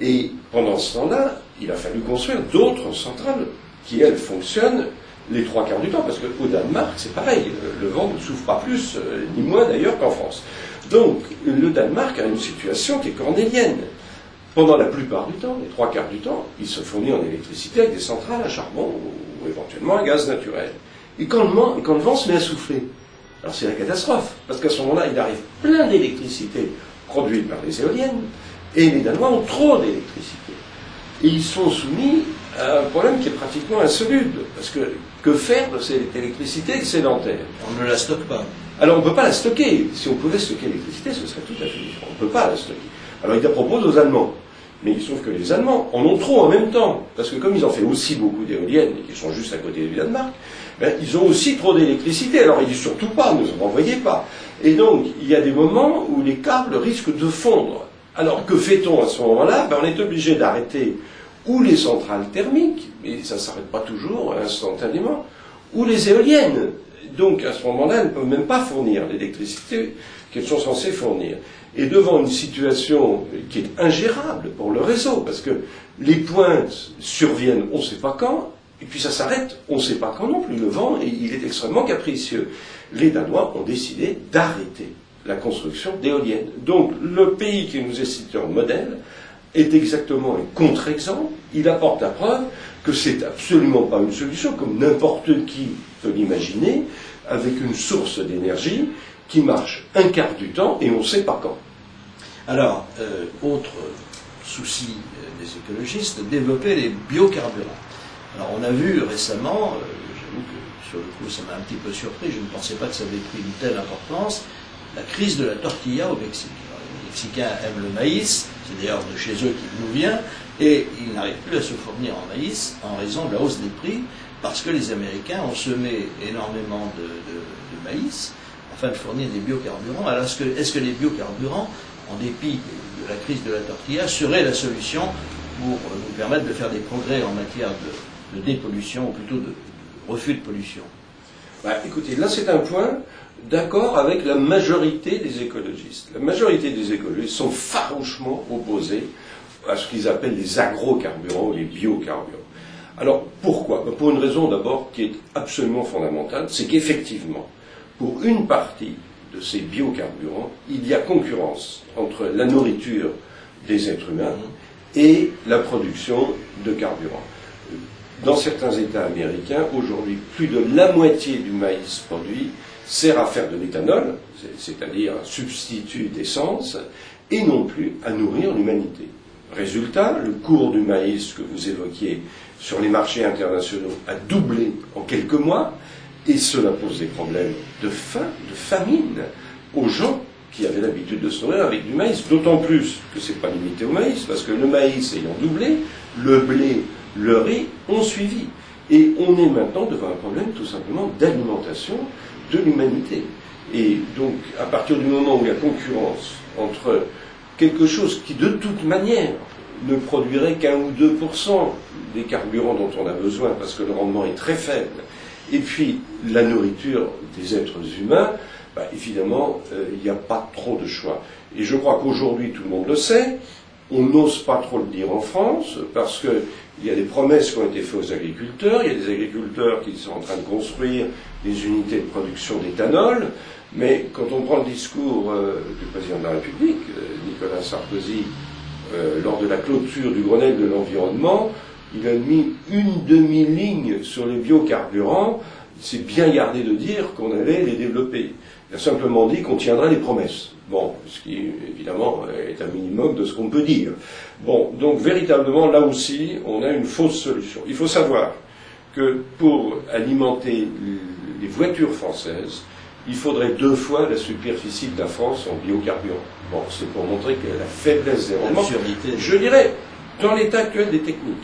Speaker 2: Et pendant ce temps-là, il a fallu construire d'autres centrales qui, elles, fonctionnent les 3/4 du temps. Parce qu'au Danemark, c'est pareil. Le vent ne souffre pas plus, ni moins d'ailleurs qu'en France. Donc, le Danemark a une situation qui est cornélienne. Pendant la plupart du temps, les 3/4 du temps, il se fournit en électricité avec des centrales à charbon ou éventuellement à gaz naturel. Et quand le vent se met à souffler, alors c'est la catastrophe. Parce qu'à ce moment-là, il arrive plein d'électricité produite par les éoliennes, et les Danois ont trop d'électricité. Et ils sont soumis à un problème qui est pratiquement insoluble. Parce que faire de cette électricité excédentaire?
Speaker 1: On ne la stocke pas.
Speaker 2: Alors on ne peut pas la stocker. Si on pouvait stocker l'électricité, ce serait tout à fait différent. On ne peut pas la stocker. Alors il la propose aux Allemands. Mais il se trouve que les Allemands en ont trop en même temps. Parce que comme ils ont fait aussi beaucoup d'éoliennes, et qui sont juste à côté du Danemark, ben, ils ont aussi trop d'électricité. Alors ils disent surtout pas, ne en envoyez pas. Et donc il y a des moments où les câbles risquent de fondre. Alors que fait-on à ce moment-là? Ben, on est obligé d'arrêter ou les centrales thermiques, mais ça ne s'arrête pas toujours instantanément, ou les éoliennes. Donc à ce moment-là, elles ne peuvent même pas fournir l'électricité qu'elles sont censées fournir. Et devant une situation qui est ingérable pour le réseau, parce que les pointes surviennent on ne sait pas quand, et puis ça s'arrête on ne sait pas quand non plus. Le vent, il est extrêmement capricieux. Les Danois ont décidé d'arrêter la construction d'éoliennes. Donc le pays qui nous est cité en modèle est exactement un contre-exemple. Il apporte la preuve que c'est absolument pas une solution, comme n'importe qui peut l'imaginer, avec une source d'énergie qui marche 1/4 du temps et on ne sait pas quand.
Speaker 1: Alors, autre souci des écologistes, développer les biocarburants. Alors, on a vu récemment, j'avoue que sur le coup ça m'a un petit peu surpris, je ne pensais pas que ça avait pris une telle importance, la crise de la tortilla au Mexique. Alors, les Mexicains aiment le maïs, c'est d'ailleurs de chez eux qu'il nous vient, et ils n'arrivent plus à se fournir en maïs en raison de la hausse des prix, parce que les Américains ont semé énormément de maïs afin de fournir des biocarburants. Alors est-ce que les biocarburants, en dépit de la crise de la tortilla, seraient la solution pour nous permettre de faire des progrès en matière de dépollution, ou plutôt de refus de pollution?
Speaker 2: Bah, écoutez, là c'est un point d'accord avec la majorité des écologistes. La majorité des écologistes sont farouchement opposés à ce qu'ils appellent les agrocarburants ou les biocarburants. Alors pourquoi? Pour une raison d'abord qui est absolument fondamentale, c'est qu'effectivement, pour une partie de ces biocarburants, il y a concurrence entre la nourriture des êtres humains et la production de carburant. Dans certains États américains, aujourd'hui, plus de la moitié du maïs produit sert à faire de l'éthanol, c'est-à-dire un substitut d'essence, et non plus à nourrir l'humanité. Résultat, le cours du maïs que vous évoquiez sur les marchés internationaux a doublé en quelques mois, et cela pose des problèmes de faim, de famine aux gens qui avaient l'habitude de se nourrir avec du maïs. D'autant plus que ce n'est pas limité au maïs, parce que le maïs ayant doublé, le blé, le riz ont suivi. Et on est maintenant devant un problème tout simplement d'alimentation de l'humanité. Et donc, à partir du moment où il y a concurrence entre quelque chose qui, de toute manière, ne produirait qu'un ou 2% des carburants dont on a besoin, parce que le rendement est très faible, et puis la nourriture des êtres humains, bah, évidemment, il n'y a pas trop de choix. Et je crois qu'aujourd'hui, tout le monde le sait, on n'ose pas trop le dire en France, parce qu'il y a des promesses qui ont été faites aux agriculteurs, il y a des agriculteurs qui sont en train de construire des unités de production d'éthanol, mais quand on prend le discours du président de la République, Nicolas Sarkozy, lors de la clôture du Grenelle de l'environnement, il a mis une demi-ligne sur les biocarburants. Il s'est bien gardé de dire qu'on allait les développer. Il a simplement dit qu'on tiendrait les promesses. Bon, ce qui, évidemment, est un minimum de ce qu'on peut dire. Bon, donc, véritablement, là aussi, on a une fausse solution. Il faut savoir que pour alimenter les voitures françaises, il faudrait 2 fois la superficie de la France en biocarburant. Bon, c'est pour montrer que la faiblesse des rendements. Je dirais, dans l'état actuel des techniques,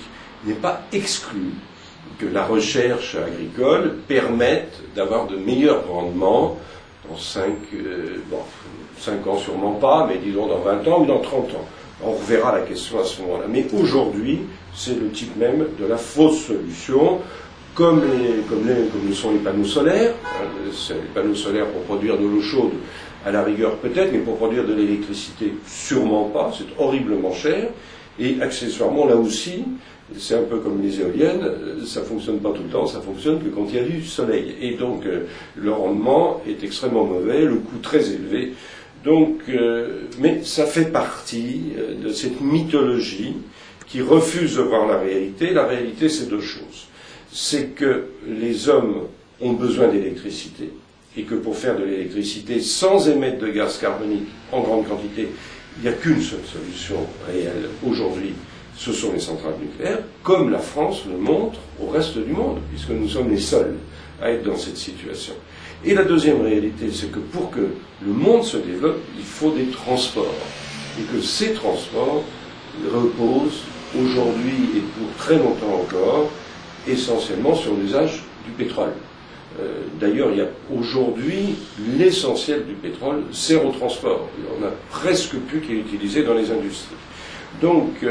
Speaker 2: il n'est pas exclu que la recherche agricole permette d'avoir de meilleurs rendements dans 5 ans sûrement pas, mais disons dans 20 ans ou dans 30 ans. On reverra la question à ce moment-là. Mais aujourd'hui, c'est le type même de la fausse solution, comme le sont les panneaux solaires. Les panneaux solaires pour produire de l'eau chaude, à la rigueur peut-être, mais pour produire de l'électricité, sûrement pas. C'est horriblement cher. Et accessoirement, là aussi, c'est un peu comme les éoliennes, ça fonctionne pas tout le temps, ça fonctionne que quand il y a du soleil. Et donc, le rendement est extrêmement mauvais, le coût très élevé. Donc, mais ça fait partie de cette mythologie qui refuse de voir la réalité. La réalité, c'est 2 choses. C'est que les hommes ont besoin d'électricité et que pour faire de l'électricité sans émettre de gaz carbonique en grande quantité, il n'y a qu'une seule solution réelle aujourd'hui, ce sont les centrales nucléaires, comme la France le montre au reste du monde, puisque nous sommes les seuls à être dans cette situation. Et la deuxième réalité, c'est que pour que le monde se développe, il faut des transports. Et que ces transports reposent aujourd'hui et pour très longtemps encore, essentiellement sur l'usage du pétrole. D'ailleurs, il y a aujourd'hui l'essentiel du pétrole sert au transport. Il n'y en a presque plus qui est utilisé dans les industries. Donc,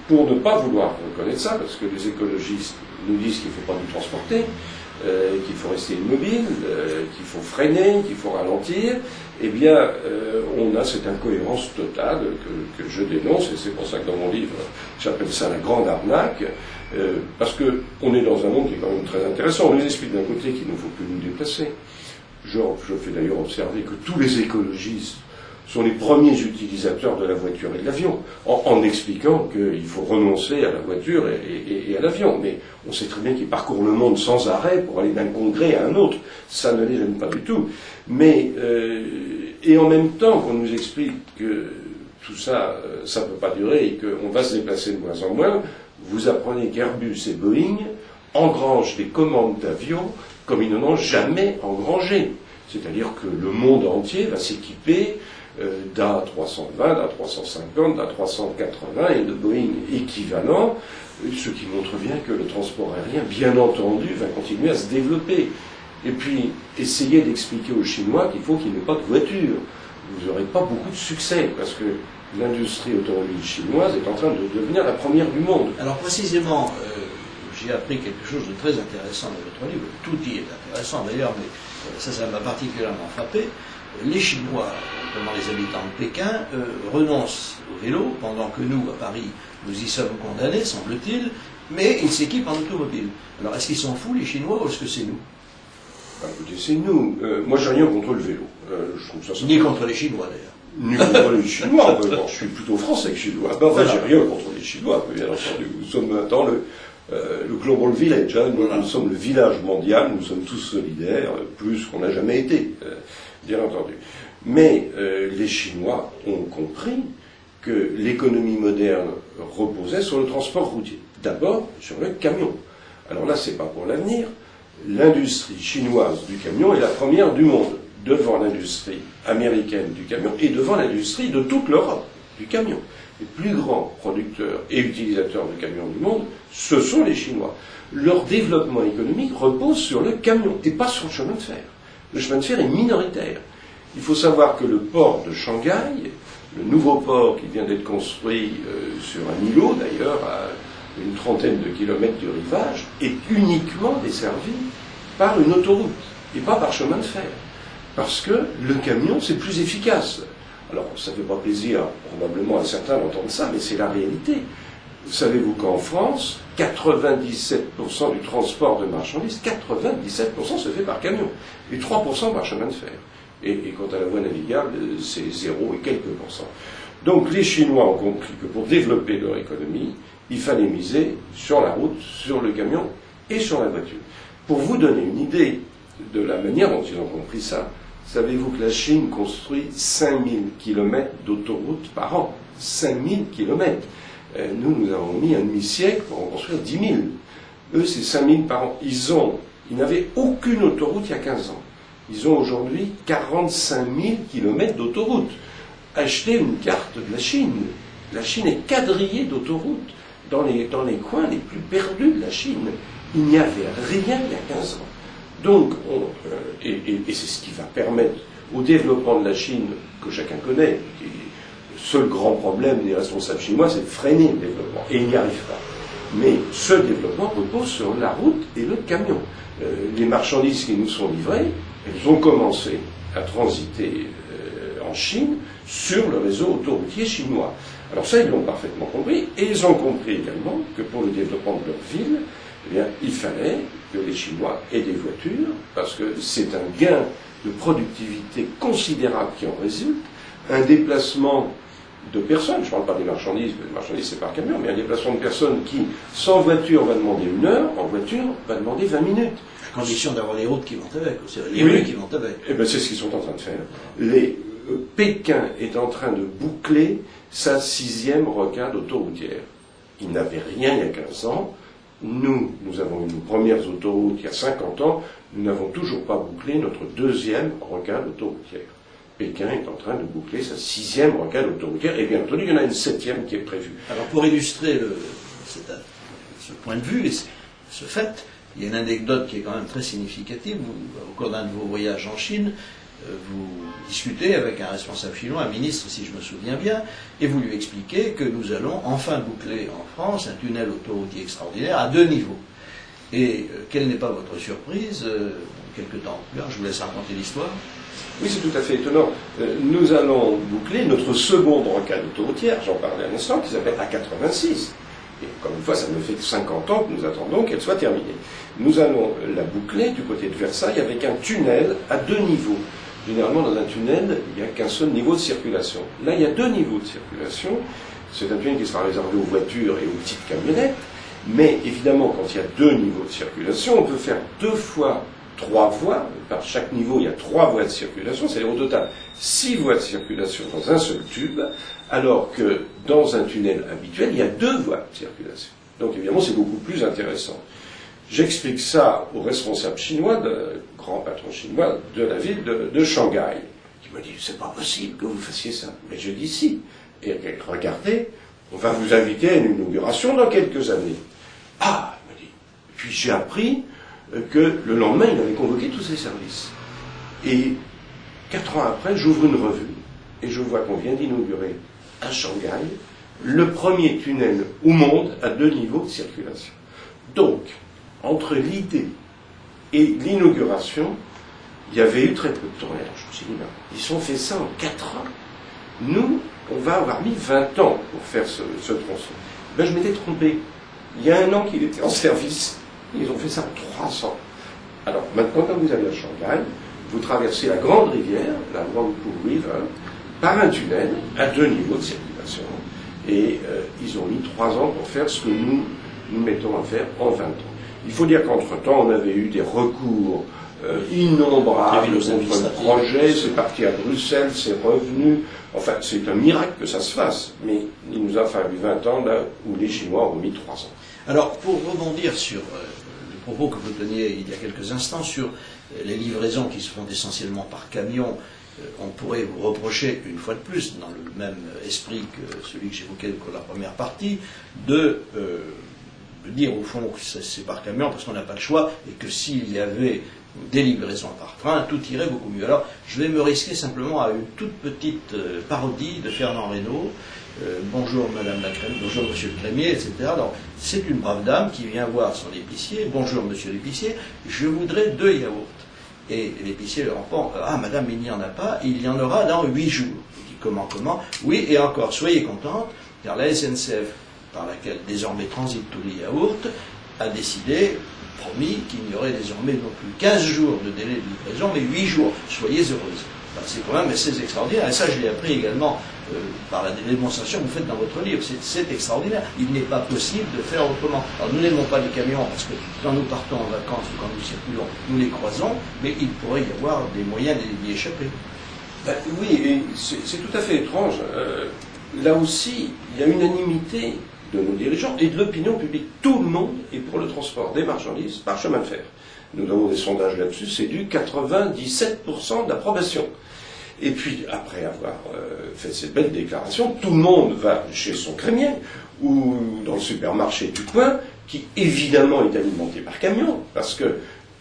Speaker 2: pour ne pas vouloir reconnaître ça, parce que les écologistes nous disent qu'il ne faut pas nous transporter, qu'il faut rester immobile, qu'il faut freiner, qu'il faut ralentir, eh bien, on a cette incohérence totale que je dénonce, et c'est pour ça que dans mon livre, j'appelle ça la grande arnaque, parce qu'on est dans un monde qui est quand même très intéressant. On nous explique d'un côté qu'il ne faut plus nous déplacer. Je fais d'ailleurs observer que tous les écologistes sont les premiers utilisateurs de la voiture et de l'avion, en expliquant qu'il faut renoncer à la voiture et à l'avion. Mais on sait très bien qu'ils parcourent le monde sans arrêt pour aller d'un congrès à un autre. Ça ne les gêne pas du tout. Mais, et en même temps qu'on nous explique que tout ça, ça ne peut pas durer et qu'on va se déplacer de moins en moins, vous apprenez qu'Airbus et Boeing engrangent des commandes d'avions comme ils n'en ont jamais engrangé. C'est-à-dire que le monde entier va s'équiper d'A320, d'A350, d'A380 et de Boeing équivalents, ce qui montre bien que le transport aérien, bien entendu, va continuer à se développer. Et puis, essayez d'expliquer aux Chinois qu'il faut qu'il n'y ait pas de voiture. Vous n'aurez pas beaucoup de succès, parce que l'industrie automobile chinoise est en train de devenir la première du monde.
Speaker 1: Alors précisément, j'ai appris quelque chose de très intéressant dans votre livre. Tout y est intéressant d'ailleurs, mais ça m'a particulièrement frappé. Les Chinois, notamment les habitants de Pékin, renoncent au vélo, pendant que nous, à Paris, nous y sommes condamnés, semble-t-il, mais ils s'équipent en automobile. Alors, est-ce qu'ils sont fous, les Chinois, ou est-ce que c'est nous?
Speaker 2: Écoutez, c'est nous. Moi, j'ai rien contre le vélo. Je trouve ça
Speaker 1: ni contre les Chinois, d'ailleurs.
Speaker 2: Ni contre les Chinois. Je suis plutôt français que chinois. Ben, en fait, j'ai rien contre les Chinois, bien entendu. Nous sommes maintenant le Global Village. Hein. Nous sommes le village mondial, nous sommes tous solidaires, plus qu'on n'a jamais été. Bien entendu. Mais les Chinois ont compris que l'économie moderne reposait sur le transport routier. D'abord sur le camion. Alors là, c'est pas pour l'avenir. L'industrie chinoise du camion est la première du monde, devant l'industrie américaine du camion et devant l'industrie de toute l'Europe du camion. Les plus grands producteurs et utilisateurs de camions du monde, ce sont les Chinois. Leur développement économique repose sur le camion et pas sur le chemin de fer. Le chemin de fer est minoritaire. Il faut savoir que le port de Shanghai, le nouveau port qui vient d'être construit sur un îlot d'ailleurs, à une trentaine de kilomètres du rivage, est uniquement desservi par une autoroute et pas par chemin de fer. Parce que le camion, c'est plus efficace. Alors, ça ne fait pas plaisir probablement à certains d'entendre ça, mais c'est la réalité. Savez-vous qu'en France, 97% du transport de marchandises, 97% se fait par camion, et 3% par chemin de fer. Et quant à la voie navigable, c'est 0 et quelques pourcents. Donc les Chinois ont compris que pour développer leur économie, il fallait miser sur la route, sur le camion et sur la voiture. Pour vous donner une idée de la manière dont ils ont compris ça, savez-vous que la Chine construit 5000 km d'autoroutes par an? 5000 km. Nous avons mis un demi-siècle pour en construire 10 000. Eux, c'est 5000 par an. Ils n'avaient aucune autoroute il y a 15 ans. Ils ont aujourd'hui 45 000 kilomètres d'autoroute. Achetez une carte de la Chine. La Chine est quadrillée d'autoroutes. Dans les coins les plus perdus de la Chine, il n'y avait rien il y a 15 ans. Donc, et c'est ce qui va permettre au développement de la Chine, que chacun connaît. Le seul grand problème des responsables chinois, c'est de freiner le développement. Et ils n'y arrivent pas. Mais ce développement repose sur la route et le camion. Les marchandises qui nous sont livrées, elles ont commencé à transiter en Chine sur le réseau autoroutier chinois. Alors ça, ils l'ont parfaitement compris, et ils ont compris également que pour le développement de leur ville, eh bien, il fallait que les Chinois aient des voitures, parce que c'est un gain de productivité considérable qui en résulte, un déplacement de personnes, je ne parle pas des marchandises c'est par camion, mais un déplacement de personnes qui, sans voiture, va demander 1 heure, en voiture, va demander 20 minutes.
Speaker 1: À condition d'avoir les routes qui vont avec, aussi, les rues qui vont avec.
Speaker 2: Eh bien, c'est ce qu'ils sont en train de faire. Pékin est en train de boucler sa 6e rocade autoroutière. Il n'avait rien il y a 15 ans. Nous avons eu nos premières autoroutes il y a 50 ans. Nous n'avons toujours pas bouclé notre 2e rocade autoroutière. Pékin est en train de boucler sa 6e rocade autoroutière, et bien entendu, il y en a une 7e qui est prévue.
Speaker 1: Alors, pour illustrer ce point de vue et ce fait, il y a une anecdote qui est quand même très significative. Au cours d'un de vos voyages en Chine, vous discutez avec un responsable chinois, un ministre, si je me souviens bien, et vous lui expliquez que nous allons enfin boucler en France un tunnel autoroutier extraordinaire à 2 niveaux. Et quelle n'est pas votre surprise, quelques temps plus tard, je vous laisse raconter l'histoire.
Speaker 2: Oui, c'est tout à fait étonnant. Nous allons boucler notre seconde rocade autoroutière, j'en parlais un instant, qui s'appelle A86. Et encore une fois, ça ne fait que 50 ans que nous attendons qu'elle soit terminée. Nous allons la boucler du côté de Versailles avec un tunnel à 2 niveaux. Généralement, dans un tunnel, il n'y a qu'un seul niveau de circulation. Là, il y a 2 niveaux de circulation. C'est un tunnel qui sera réservé aux voitures et aux petites camionnettes. Mais évidemment, quand il y a 2 niveaux de circulation, on peut faire 2 fois 3 voies. Par chaque niveau, il y a 3 voies de circulation. C'est-à-dire au total 6 voies de circulation dans un seul tube, alors que dans un tunnel habituel, il y a 2 voies de circulation. Donc évidemment, c'est beaucoup plus intéressant. J'explique ça au responsable chinois, grand patron chinois de la ville de Shanghai, qui me dit « c'est pas possible que vous fassiez ça ». Mais je dis « si ». Et regardez, on va vous inviter à une inauguration dans quelques années. Ah, il me dit. Puis j'ai appris que le lendemain, il avait convoqué tous ses services. Et 4 ans après, j'ouvre une revue et je vois qu'on vient d'inaugurer à Shanghai le premier tunnel au monde à 2 niveaux de circulation. Donc, entre l'idée et l'inauguration, il y avait eu très peu de temps. Alors je me suis dit, ben, ils ont fait ça en 4 ans. Nous, on va avoir mis 20 ans pour faire ce tronçon. Ben, je m'étais trompé. Il y a 1 an qu'il était en service. Ils ont fait ça en 3 ans. Alors, maintenant, quand vous allez à Shanghai, vous traversez la grande rivière, la Huangpu River, par un tunnel à 2 niveaux de circulation. Et ils ont mis 3 ans pour faire ce que nous mettons à faire en 20 ans. Il faut dire qu'entre-temps, on avait eu des recours innombrables contre le projet, c'est parti à Bruxelles, c'est revenu. Enfin, c'est un miracle que ça se fasse. Mais il nous a fallu 20 ans là où les Chinois ont mis 3 ans.
Speaker 1: Alors, pour rebondir sur le propos que vous teniez il y a quelques instants sur les livraisons qui se font essentiellement par camion, on pourrait vous reprocher, une fois de plus, dans le même esprit que celui que j'évoquais pour la première partie, de dire au fond que c'est par camion parce qu'on n'a pas le choix et que s'il y avait des livraisons par train, tout irait beaucoup mieux. Alors, je vais me risquer simplement à une toute petite parodie de Fernand Reynaud. Bonjour Madame la Crémier, bonjour Monsieur le Crémier, etc. Alors, c'est une brave dame qui vient voir son épicier. Bonjour Monsieur l'épicier, je voudrais 2 yaourts. Et l'épicier leur répond, ah Madame, il n'y en a pas, il y en aura dans 8 jours. Il dit, comment? Oui, et encore, soyez contente, car la SNCF, par laquelle désormais transitent tous les yaourts, a décidé, promis, qu'il n'y aurait désormais non plus 15 jours de délai de livraison, mais 8 jours. Soyez heureuse. Enfin, c'est quand même assez extraordinaire. Et ça, je l'ai appris également par la démonstration que vous faites dans votre livre. C'est extraordinaire. Il n'est pas possible de faire autrement. Alors, nous n'aimons pas les camions parce que quand nous partons en vacances ou quand nous circulons, nous les croisons, mais il pourrait y avoir des moyens d'y échapper.
Speaker 2: Ben, oui, c'est tout à fait étrange. Là aussi, il y a unanimité de nos dirigeants et de l'opinion publique. Tout le monde est pour le transport des marchandises par chemin de fer. Nous avons des sondages là-dessus, c'est du 97% d'approbation. Et puis, après avoir fait cette belle déclaration, tout le monde va chez son crémier ou dans le supermarché du coin, qui évidemment est alimenté par camion, parce que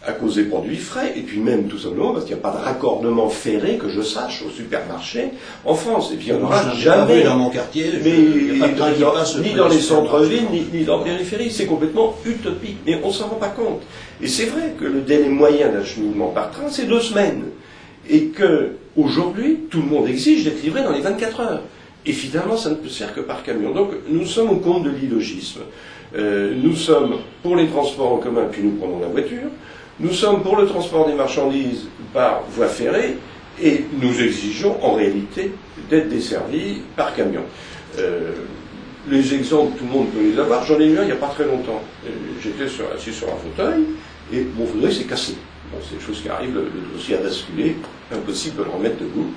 Speaker 2: à cause des produits frais, et puis même tout simplement parce qu'il n'y a pas de raccordement ferré, que je sache, au supermarché en France. Et puis il n'y en aura jamais
Speaker 1: dans mon quartier,
Speaker 2: ni dans les centres-villes, ni dans la périphérie. C'est complètement utopique, mais on ne s'en rend pas compte. Et c'est vrai que le délai moyen d'acheminement par train, c'est 2 semaines. Et que aujourd'hui, tout le monde exige d'être livré dans les 24 heures. Et finalement, ça ne peut se faire que par camion. Donc nous sommes au compte de l'illogisme. Nous sommes pour les transports en commun, puis nous prenons la voiture. Nous sommes pour le transport des marchandises par voie ferrée, et nous exigeons en réalité d'être desservis par camion. Les exemples, tout le monde peut les avoir. J'en ai eu un il n'y a pas très longtemps. J'étais assis sur un fauteuil, et mon fauteuil s'est cassé. Bon, c'est des choses qui arrivent, le dossier a basculé, impossible de le remettre debout.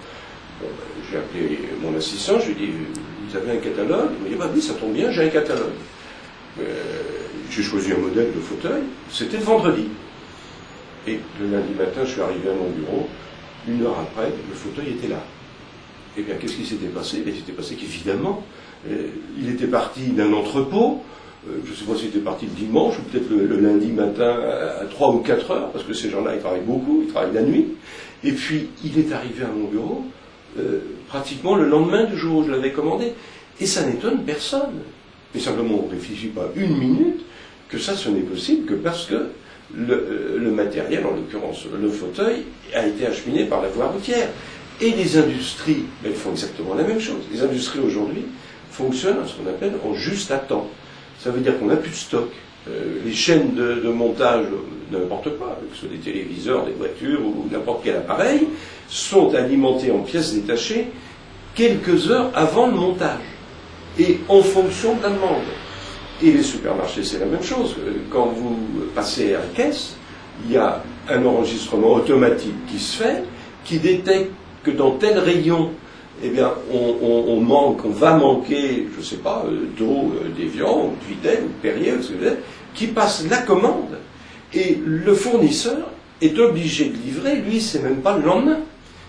Speaker 2: Bon, j'ai appelé mon assistant, je lui ai dit, vous avez un catalogue? Il m'a dit, bah oui, ça tombe bien, j'ai un catalogue. J'ai choisi un modèle de fauteuil, c'était le vendredi. Et le lundi matin, je suis arrivé à mon bureau, 1 heure après, le fauteuil était là. Eh bien, qu'est-ce qui s'était passé? Il s'était passé qu'évidemment, il était parti d'un entrepôt, je ne sais pas s'il était parti le dimanche, ou peut-être le lundi matin à 3 ou 4 heures, parce que ces gens-là, ils travaillent beaucoup, ils travaillent la nuit. Et puis, il est arrivé à mon bureau, pratiquement le lendemain du jour où je l'avais commandé. Et ça n'étonne personne. Mais simplement, on ne réfléchit pas une minute que ça, ce n'est possible que parce que le matériel, en l'occurrence le fauteuil, a été acheminé par la voie routière. Et les industries, elles font exactement la même chose. Les industries aujourd'hui fonctionnent à ce qu'on appelle en juste à temps. Ça veut dire qu'on n'a plus de stock. Les chaînes de montage, n'importe quoi, que ce soit des téléviseurs, des voitures ou n'importe quel appareil, sont alimentés en pièces détachées quelques heures avant le montage et en fonction de la demande. Et les supermarchés, c'est la même chose. Quand vous passez à la caisse, il y a un enregistrement automatique qui se fait, qui détecte que dans tel rayon, eh bien, on va manquer, je ne sais pas, d'eau d'Évian, ou de Videl, ou de Perrier, ou ce que vous voulez, qui passe la commande, et le fournisseur est obligé de livrer, lui, c'est même pas le lendemain.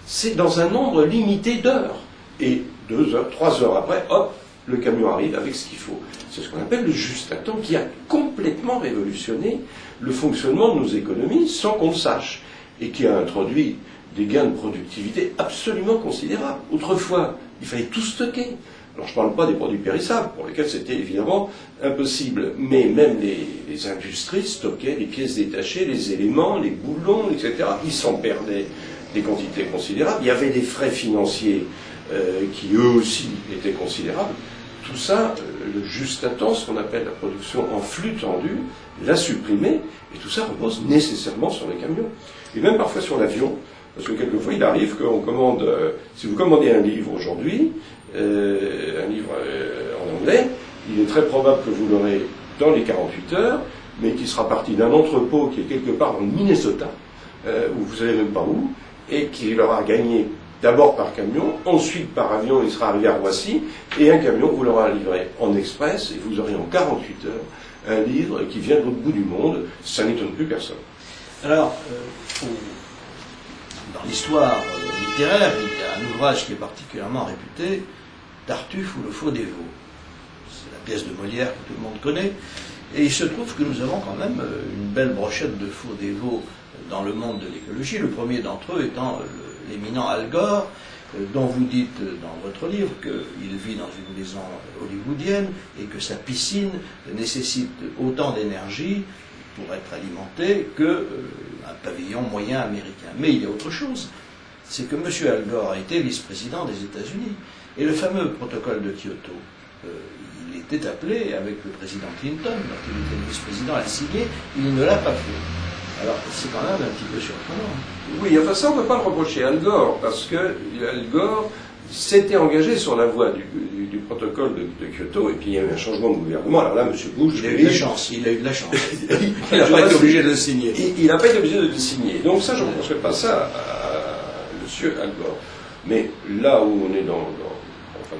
Speaker 2: C'est dans un nombre limité d'heures. Et 2 heures, 3 heures après, hop, le camion arrive avec ce qu'il faut. C'est ce qu'on appelle le juste à temps, qui a complètement révolutionné le fonctionnement de nos économies sans qu'on le sache, et qui a introduit des gains de productivité absolument considérables. Autrefois, il fallait tout stocker. Alors je ne parle pas des produits périssables, pour lesquels c'était évidemment impossible, mais même les industries stockaient les pièces détachées, les éléments, les boulons, etc. Ils s'en perdaient des quantités considérables. Il y avait des frais financiers qui eux aussi étaient considérables. Tout ça, le juste à temps, ce qu'on appelle la production en flux tendu, l'a supprimé, et tout ça repose nécessairement sur les camions. Et même parfois sur l'avion, parce que quelquefois il arrive qu'on commande, si vous commandez un livre aujourd'hui, un livre en anglais, il est très probable que vous l'aurez dans les 48 heures, mais qui sera parti d'un entrepôt qui est quelque part dans le Minnesota, où vous ne savez même pas où, et qui l'aura gagné d'abord par camion, ensuite par avion, il sera arrivé à Roissy, et un camion vous l'aura livré en express, et vous aurez en 48 heures un livre qui vient de l'autre bout du monde. Ça n'étonne plus personne.
Speaker 1: Alors, dans l'histoire littéraire, il y a un ouvrage qui est particulièrement réputé, Tartuffe ou le faux dévot. C'est la pièce de Molière que tout le monde connaît. Et il se trouve que nous avons quand même une belle brochette de faux dévots dans le monde de l'écologie. Le premier d'entre eux étant l'éminent Al Gore, dont vous dites dans votre livre qu'il vit dans une maison hollywoodienne et que sa piscine nécessite autant d'énergie pour être alimentée qu'un pavillon moyen américain. Mais il y a autre chose, c'est que M. Al Gore a été vice-président des États-Unis. Et le fameux protocole de Kyoto, il était appelé avec le président Clinton, quand il était vice-président, à le signer, il ne l'a pas fait. Alors, c'est quand même un petit peu surprenant.
Speaker 2: Oui, enfin ça, on ne peut pas le reprocher à Al Gore, parce que Al Gore s'était engagé sur la voie du protocole de Kyoto, et puis il y a eu un changement de gouvernement. Alors là, M. Bush...
Speaker 1: Il a eu de la chance. Il n'a pas été obligé de le signer.
Speaker 2: Il n'a pas été obligé de le signer. Donc ça, je ne reprocherai pas ça à M. Al Gore. Mais là où on est dans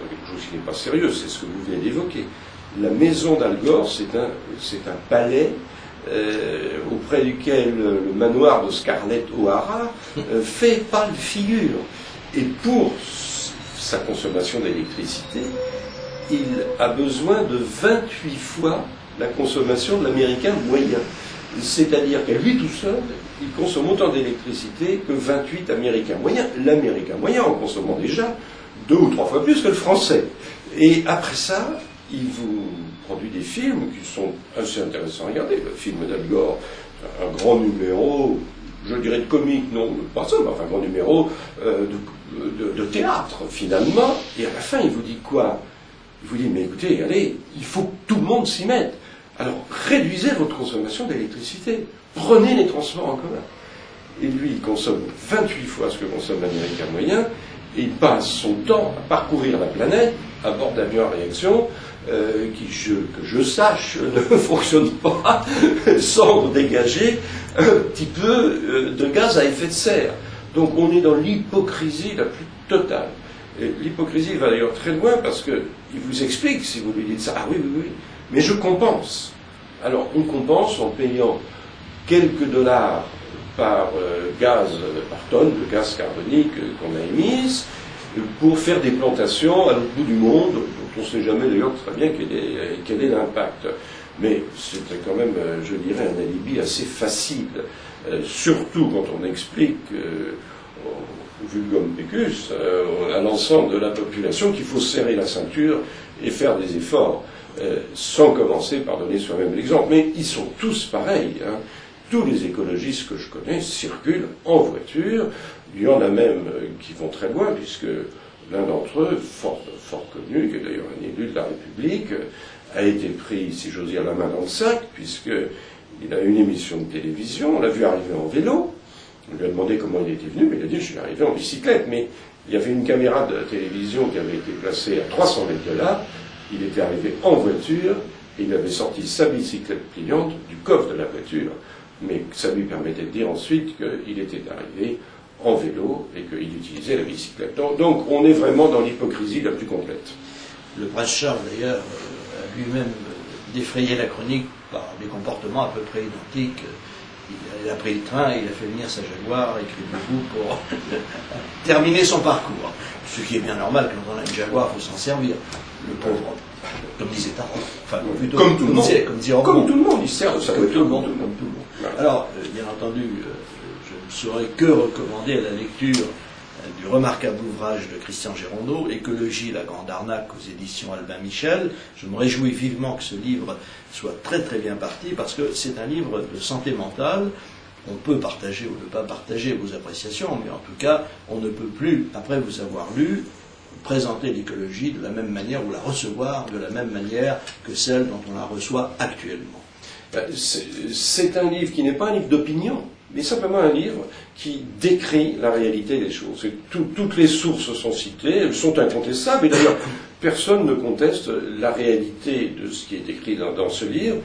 Speaker 2: quelque chose qui n'est pas sérieux, c'est ce que vous venez d'évoquer. La maison d'Al Gore, c'est un palais auprès duquel le manoir de Scarlett O'Hara fait pâle figure. Et pour sa consommation d'électricité, il a besoin de 28 fois la consommation de l'Américain moyen. C'est-à-dire qu'à lui tout seul, il consomme autant d'électricité que 28 Américains moyens. L'Américain moyen en consommant déjà 2 ou 3 fois plus que le Français. Et après ça, il vous produit des films qui sont assez intéressants à regarder. Le film d'Al Gore, un grand numéro, je dirais de comique, non, pas ça, mais enfin un grand numéro de théâtre, finalement. Et à la fin, il vous dit quoi? Il vous dit, mais écoutez, allez, il faut que tout le monde s'y mette. Alors, réduisez votre consommation d'électricité. Prenez les transports en commun. Et lui, il consomme 28 fois ce que consomme l'Américain moyen, et il passe son temps à parcourir la planète à bord d'avions à réaction qui, que je sache, ne fonctionnent pas sans dégager un petit peu de gaz à effet de serre. Donc on est dans l'hypocrisie la plus totale. Et l'hypocrisie va d'ailleurs très loin parce qu'il vous explique, si vous lui dites ça, ah oui, oui, oui, mais je compense. Alors on compense en payant quelques dollars par gaz, par tonne de gaz carbonique qu'on a émise, pour faire des plantations à l'autre bout du monde, dont on ne sait jamais d'ailleurs très bien quel est l'impact. Mais c'était quand même, je dirais, un alibi assez facile, surtout quand on explique au vulgum pecus, à l'ensemble de la population, qu'il faut serrer la ceinture et faire des efforts, sans commencer par donner soi-même l'exemple. Mais ils sont tous pareils, hein. Tous les écologistes que je connais circulent en voiture. Il y en a même qui vont très loin, puisque l'un d'entre eux, fort connu, qui est d'ailleurs un élu de la République, a été pris, si j'ose dire, la main dans le sac, puisqu'il a une émission de télévision, on l'a vu arriver en vélo, on lui a demandé comment il était venu, mais il a dit « je suis arrivé en bicyclette », mais il y avait une caméra de télévision qui avait été placée à 300 mètres de là, il était arrivé en voiture, et il avait sorti sa bicyclette pliante du coffre de la voiture, mais ça lui permettait de dire ensuite qu'il était arrivé en vélo et qu'il utilisait la bicyclette. Donc on est vraiment dans l'hypocrisie la plus complète.
Speaker 1: Le prince Charles, d'ailleurs, a lui-même défrayé la chronique par des comportements à peu près identiques. Il a pris le train, il a fait venir sa Jaguar, écrit debout pour terminer son parcours. Ce qui est bien normal, quand on a une Jaguar, il faut s'en servir. Le pauvre, comme disait Tarot. Enfin, plutôt,
Speaker 2: comme tout le monde. Comme tout le monde, il sert de sa voiture.
Speaker 1: Comme tout le monde. Alors, bien entendu, je ne saurais que recommander la lecture du remarquable ouvrage de Christian Gérondeau, Écologie, la grande arnaque, aux éditions Albin Michel. Je me réjouis vivement que ce livre soit très très bien parti, parce que c'est un livre de santé mentale. On peut partager ou ne pas partager vos appréciations, mais en tout cas, on ne peut plus, après vous avoir lu, présenter l'écologie de la même manière ou la recevoir de la même manière que celle dont on la reçoit actuellement.
Speaker 2: C'est un livre qui n'est pas un livre d'opinion, mais simplement un livre qui décrit la réalité des choses. Toutes les sources sont citées, elles sont incontestables, et d'ailleurs personne ne conteste la réalité de ce qui est écrit dans ce livre.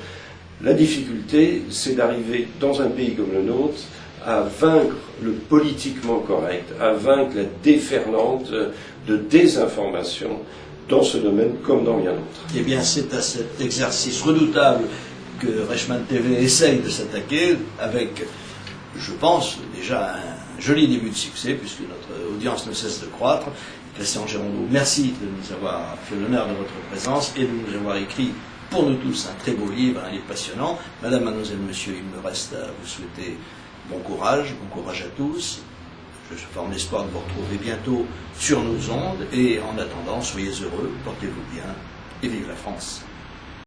Speaker 2: La difficulté, c'est d'arriver dans un pays comme le nôtre à vaincre le politiquement correct, à vaincre la déferlante de désinformation dans ce domaine comme dans bien d'autres.
Speaker 1: Eh bien, c'est à cet exercice redoutable que Reichmann TV essaye de s'attaquer avec, je pense, déjà un joli début de succès, puisque notre audience ne cesse de croître. Christian Gérondeau, merci de nous avoir fait l'honneur de votre présence et de nous avoir écrit pour nous tous un très beau livre, un livre passionnant. Madame, mademoiselle, monsieur, il me reste à vous souhaiter bon courage à tous. Je forme l'espoir de vous retrouver bientôt sur nos ondes et en attendant, soyez heureux, portez-vous bien et vive la France.